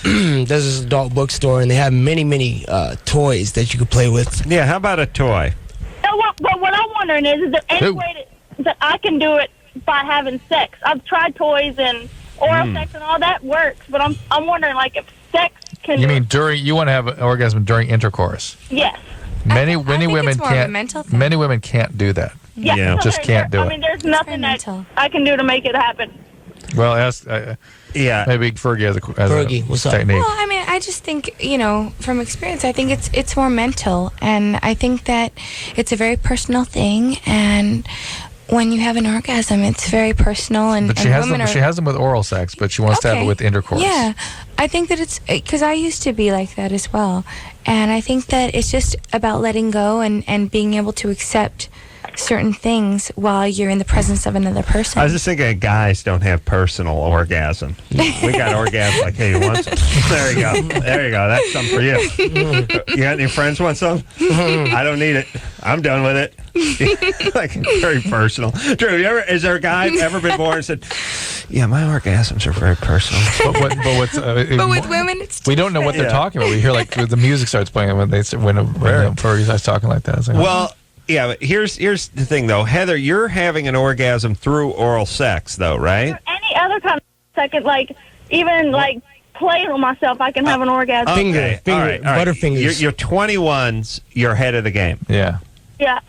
There's this adult bookstore, and they have many toys that you could play with. Yeah, how about a toy? No, but what I'm wondering is there any way that I can do it by having sex? I've tried toys and oral sex and all that works, but I'm wondering, like, if sex can... You mean you want to have an orgasm during intercourse? Yes. Many I think women it's more can't. of a mental thing. Many women can't do that. Yeah. Just can't do it. I mean, there's nothing that I can do to make it happen. Well, ask. Maybe Fergie has Fergie, what's up? technique. Well, I mean, I just think, from experience, I think it's more mental, and I think that it's a very personal thing, and when you have an orgasm, it's very personal, and But she has them with oral sex, but she wants to have it with intercourse. Yeah, I think that it's because I used to be like that as well, and I think that it's just about letting go and being able to accept certain things while you're in the presence of another person. I was just thinking guys don't have personal orgasm. We got orgasm like, hey, you want some? There you go. There you go. That's something for you. You got any friends want some? I don't need it. I'm done with it. Like, very personal. Drew, has there a guy ever been born and said, yeah, my orgasms are very personal? But with women, it's we don't know what they're talking about. We hear like the music starts playing when the Fergie starts talking like that. It's like, well, yeah, but here's the thing, though. Heather, you're having an orgasm through oral sex, though, right? Or any other kind of second, like, even, like, playing with myself, I can have an orgasm. Finger, all right. Butterfingers. You're 21s. You're ahead of the game. Yeah. Yeah.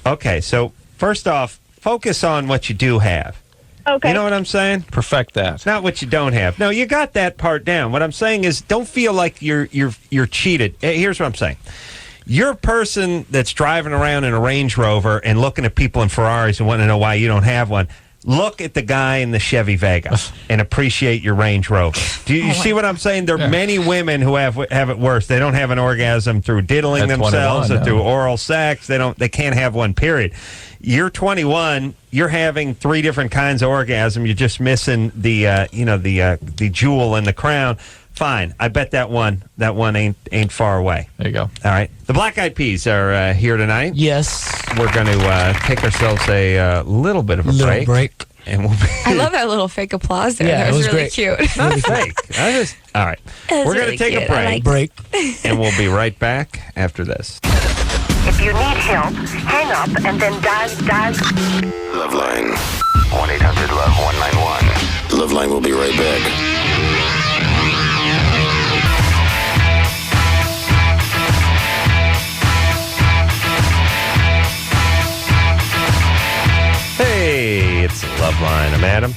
Okay, so first off, focus on what you do have. Okay. You know what I'm saying? Perfect that. It's not what you don't have. No, you got that part down. What I'm saying is, don't feel like you're cheated. Here's what I'm saying. You're a person that's driving around in a Range Rover and looking at people in Ferraris and wanting to know why you don't have one. Look at the guy in the Chevy Vega and appreciate your Range Rover. Do you see what I'm saying? There are many women who have it worse. They don't have an orgasm through diddling themselves or through oral sex. They can't have one, period. You're 21. You're having 3 different kinds of orgasm. You're just missing the jewel in the crown. Fine. I bet that one ain't far away. There you go. All right. The Black Eyed Peas are here tonight. Yes. We're going to take ourselves a little bit of a break. And we'll I love that little fake applause there. Yeah, that was really great. cute. Not fake. All right. We're going to take a break. And we'll be right back after this. If you need help, hang up and then dial. LoveLine. 1-800-LOVE-191. LoveLine will be right back. Hey, it's LoveLine. I'm Adam.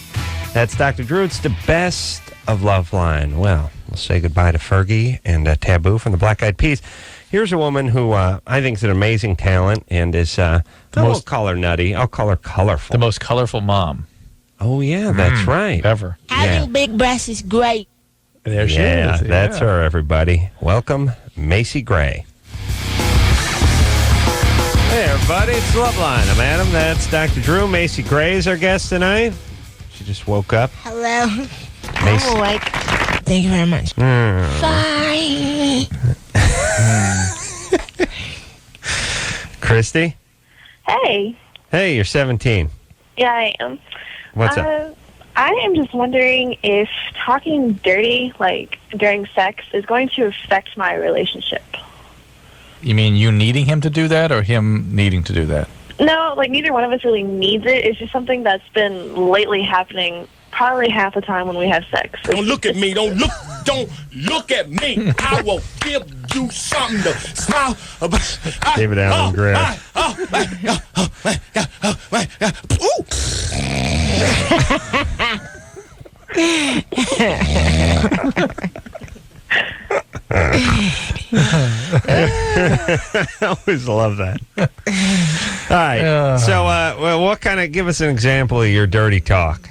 That's Dr. Drew. It's the best of LoveLine. Well, we'll say goodbye to Fergie and Taboo from the Black Eyed Peas. Here's a woman who I think is an amazing talent and is, I won't call her nutty. I'll call her colorful. The most colorful mom. Oh, yeah, that's right. Ever. Having big breasts is great. There she is. That's her, everybody. Welcome, Macy Gray. Hey, everybody, it's LoveLine. I'm Adam. That's Dr. Drew. Macy Gray is our guest tonight. She just woke up. Hello. Macy. I'm awake. Thank you very much. Bye. Christy? Hey. Hey, you're 17. Yeah, I am. What's up? I am just wondering if talking dirty, like, during sex is going to affect my relationship. You mean you needing him to do that or him needing to do that? No, like, neither one of us really needs it. It's just something that's been lately happening probably half the time when we have sex. Don't look at me. Don't look at me. I will give you something to smile about. David Allen Greer. I always love that. All right. So, what kind of, give us an example of your dirty talk.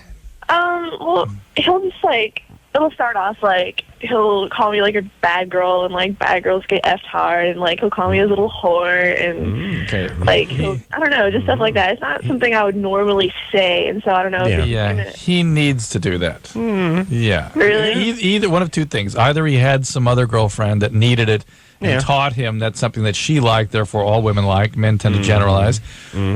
Well, he'll just, like, it'll start off, like, he'll call me, like, a bad girl, and, like, bad girls get effed hard, and, like, he'll call me a little whore, and, like, I don't know, just stuff like that. It's not something I would normally say, and so I don't know if he needs to do that. Yeah. Really? Either one of two things. Either he had some other girlfriend that needed it and taught him that's something that she liked, therefore all women like, men tend to generalize,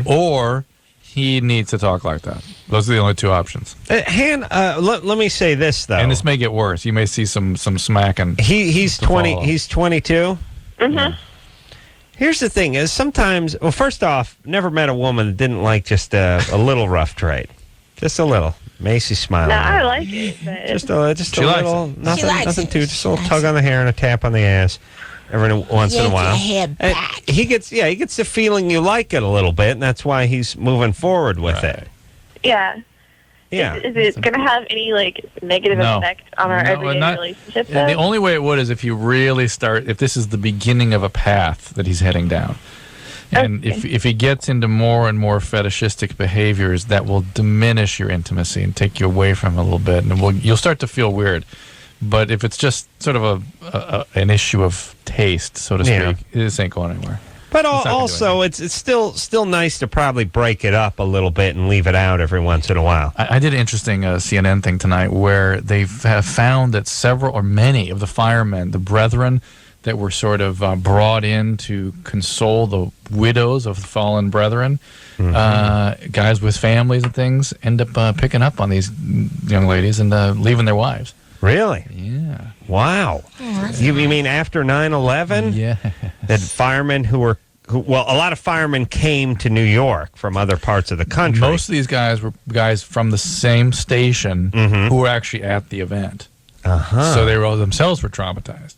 or he needs to talk like that. Those are the only two options. Let me say this, though. And this may get worse. You may see some smacking. He's 20. He's 22. Mm-hmm. Here's the thing: is sometimes. Well, first off, never met a woman that didn't like just a little rough trade, just a little. Macy's smiling. No, I like it. But Just a little. Nothing too. Just a little tug on the hair and a tap on the ass. Every once in a while. He gets the feeling you like it a little bit, and that's why he's moving forward with it. Yeah. Yeah. Is it going to have any, like, negative effect on our everyday relationship, though? The only way it would is if you really start, if this is the beginning of a path that he's heading down. And if he gets into more and more fetishistic behaviors, that will diminish your intimacy and take you away from him a little bit, and you'll start to feel weird. But if it's just sort of an issue of taste, so to speak, this ain't going anywhere. But also, it's still nice to probably break it up a little bit and leave it out every once in a while. I did an interesting CNN thing tonight where they have found that several or many of the firemen, the brethren that were sort of brought in to console the widows of fallen brethren. Guys with families and things end up picking up on these young ladies and leaving their wives. Really? Yeah. Wow. You mean after 9/11? Yeah. That firemen a lot of firemen came to New York from other parts of the country. Most of these guys were guys from the same station who were actually at the event. So they were themselves were traumatized.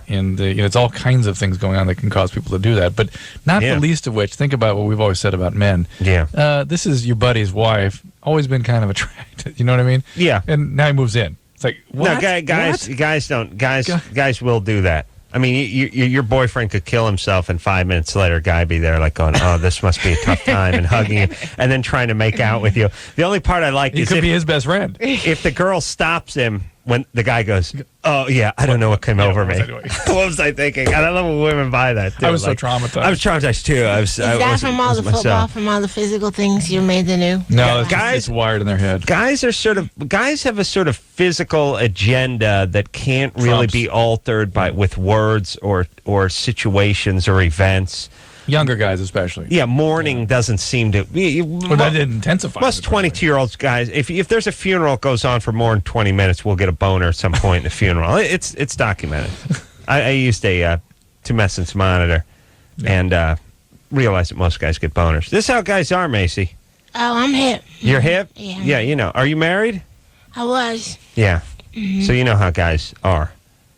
And it's all kinds of things going on that can cause people to do that. But not the least of which, think about what we've always said about men. Yeah. This is your buddy's wife, always been kind of attracted. You know what I mean? Yeah. And now he moves in. It's like, what? No, guys will do that. I mean, your boyfriend could kill himself, and 5 minutes later, a guy be there like going, "Oh, this must be a tough time," and hugging you, and then trying to make out with you. The only part I like is could be his best friend. If the girl stops him when the guy goes, "Oh yeah, I don't know what came over me. What was I thinking?" And I love when women buy that too. I was so traumatized. I was traumatized too. Is that from all the football, from all the physical things you made the new? No, guys, it's wired in their head. Guys have a sort of physical agenda that can't really be altered with words or situations or events. Younger guys, especially. Yeah, mourning doesn't seem to. Well, that didn't intensify. Most 22-year-olds guys, if there's a funeral that goes on for more than 20 minutes, we'll get a boner at some point in the funeral. It's documented. I used a tumescence monitor and realized that most guys get boners. This is how guys are, Macy. Oh, I'm hip. You're hip? Yeah. Yeah, Are you married? I was. Yeah. So you know how guys are.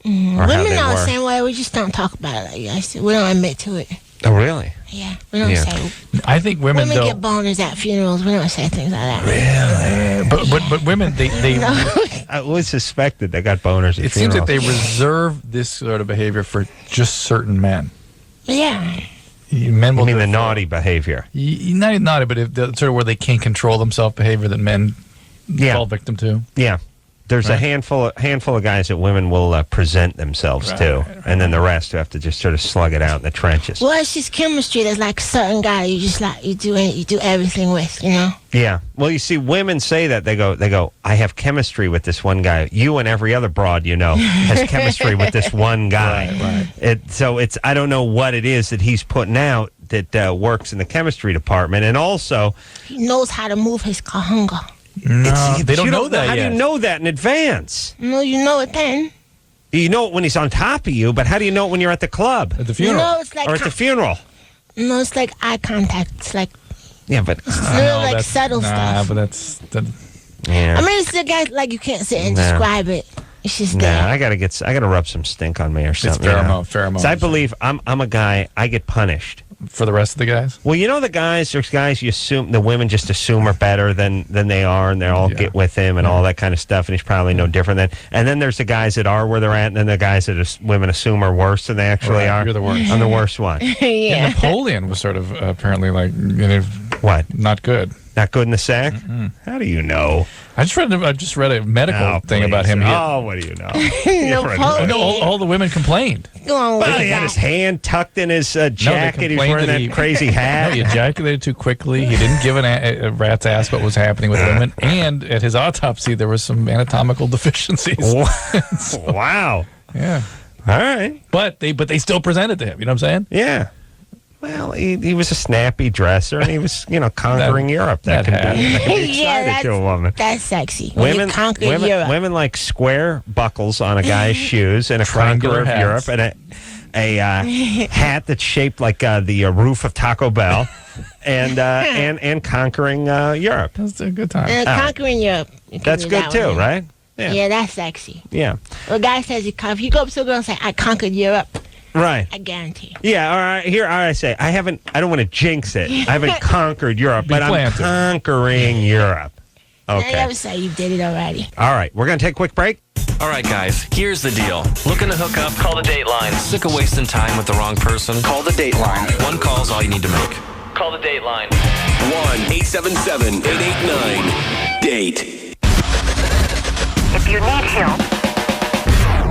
Women are the same way. We just don't talk about it like that. We don't admit to it. Oh, really? Yeah. We don't say. I think women get boners at funerals. We don't say things like that. Really? But women, they I always suspected they got boners at it funerals. seems that they reserve this sort of behavior for just certain men. Yeah. Men will mean the naughty behavior? Not naughty, but sort of where they can't control themselves behavior that men fall victim to. Yeah. There's a handful of guys that women will present themselves to, and then the rest who have to just sort of slug it out in the trenches. Well, it's just chemistry. There's like a certain guy you just like you do everything with, you know. Yeah. Well, you see, women say that they go, I have chemistry with this one guy. You and every other broad has chemistry with this one guy. Right. So I don't know what it is that he's putting out that works in the chemistry department, and also he knows how to move his kahunga. No, they don't know that How yet. do you know that in advance? No, you know it then. You know it when he's on top of you, but how do you know it when you're at the club? At the funeral? You know, it's like or at the funeral? No, it's like eye contact. It's like... Yeah, but... It's like subtle stuff. But that's... Yeah. I mean, it's the guy, like, you can't sit and describe it. It's just there. I gotta rub some stink on me or something. It's pheromone. So I believe I'm a guy, I get punished. For the rest of the guys? Well, there's guys you assume, the women just assume are better than they are, and they all get with him and all that kind of stuff, and he's probably no different and then there's the guys that are where they're at, and then the guys that women assume are worse than they actually are. You're the worst. I'm the worst one. Yeah. Napoleon was sort of apparently like, what? Not good. Not good in the sack? How do you know? I just read a medical thing about him. What do you know? All the women complained. Well, he had his hand tucked in his jacket. He was wearing that crazy hat. He ejaculated too quickly. He didn't give a rat's ass what was happening with women. And at his autopsy, there was some anatomical deficiencies. Wow. Yeah. All right. But they still presented to him. You know what I'm saying? Yeah. Well, he was a snappy dresser, and he was, conquering Europe. That can be exciting to a woman. That's sexy. Women conquer Europe. Women like square buckles on a guy's shoes, and a conqueror of Europe, and a hat that's shaped like the roof of Taco Bell, and conquering Europe. That's a good time. Conquering Europe. That's good too, right? Yeah, that's sexy. Yeah. Well, a guy says if you go up to a girl and say, "I conquered Europe." Right. I guarantee. Yeah, all right. Here I say, I don't want to jinx it. I haven't conquered Europe, but I'm conquering Europe. Okay. I never say you did it already. All right, we're going to take a quick break. All right, guys, here's the deal. Looking to hook up? Call the Dateline. Sick of wasting time with the wrong person? Call the Dateline. One call's all you need to make. Call the Dateline. 1-877-889-DATE. If you need help,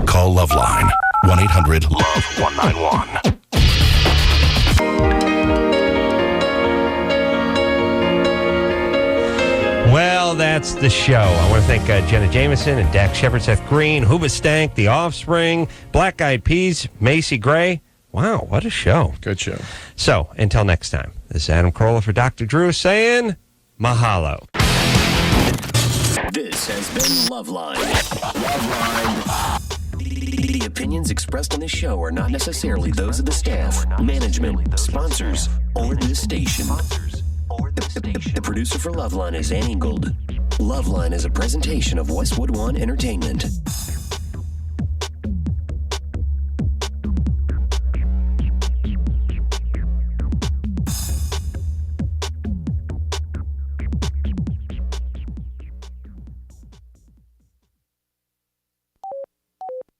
call LoveLine. 1-800-LOVE-191. Well, that's the show. I want to thank Jenna Jameson and Dax Shepard Seth Green, Hoobastank, The Offspring, Black Eyed Peas, Macy Gray. Wow, what a show. Good show. So, until next time, this is Adam Carolla for Dr. Drew saying mahalo. This has been LoveLine. LoveLine. The opinions expressed on this show are not necessarily those of the staff, management, sponsors, or this station. The producer for LoveLine is Ann Ingold. LoveLine is a presentation of Westwood One Entertainment.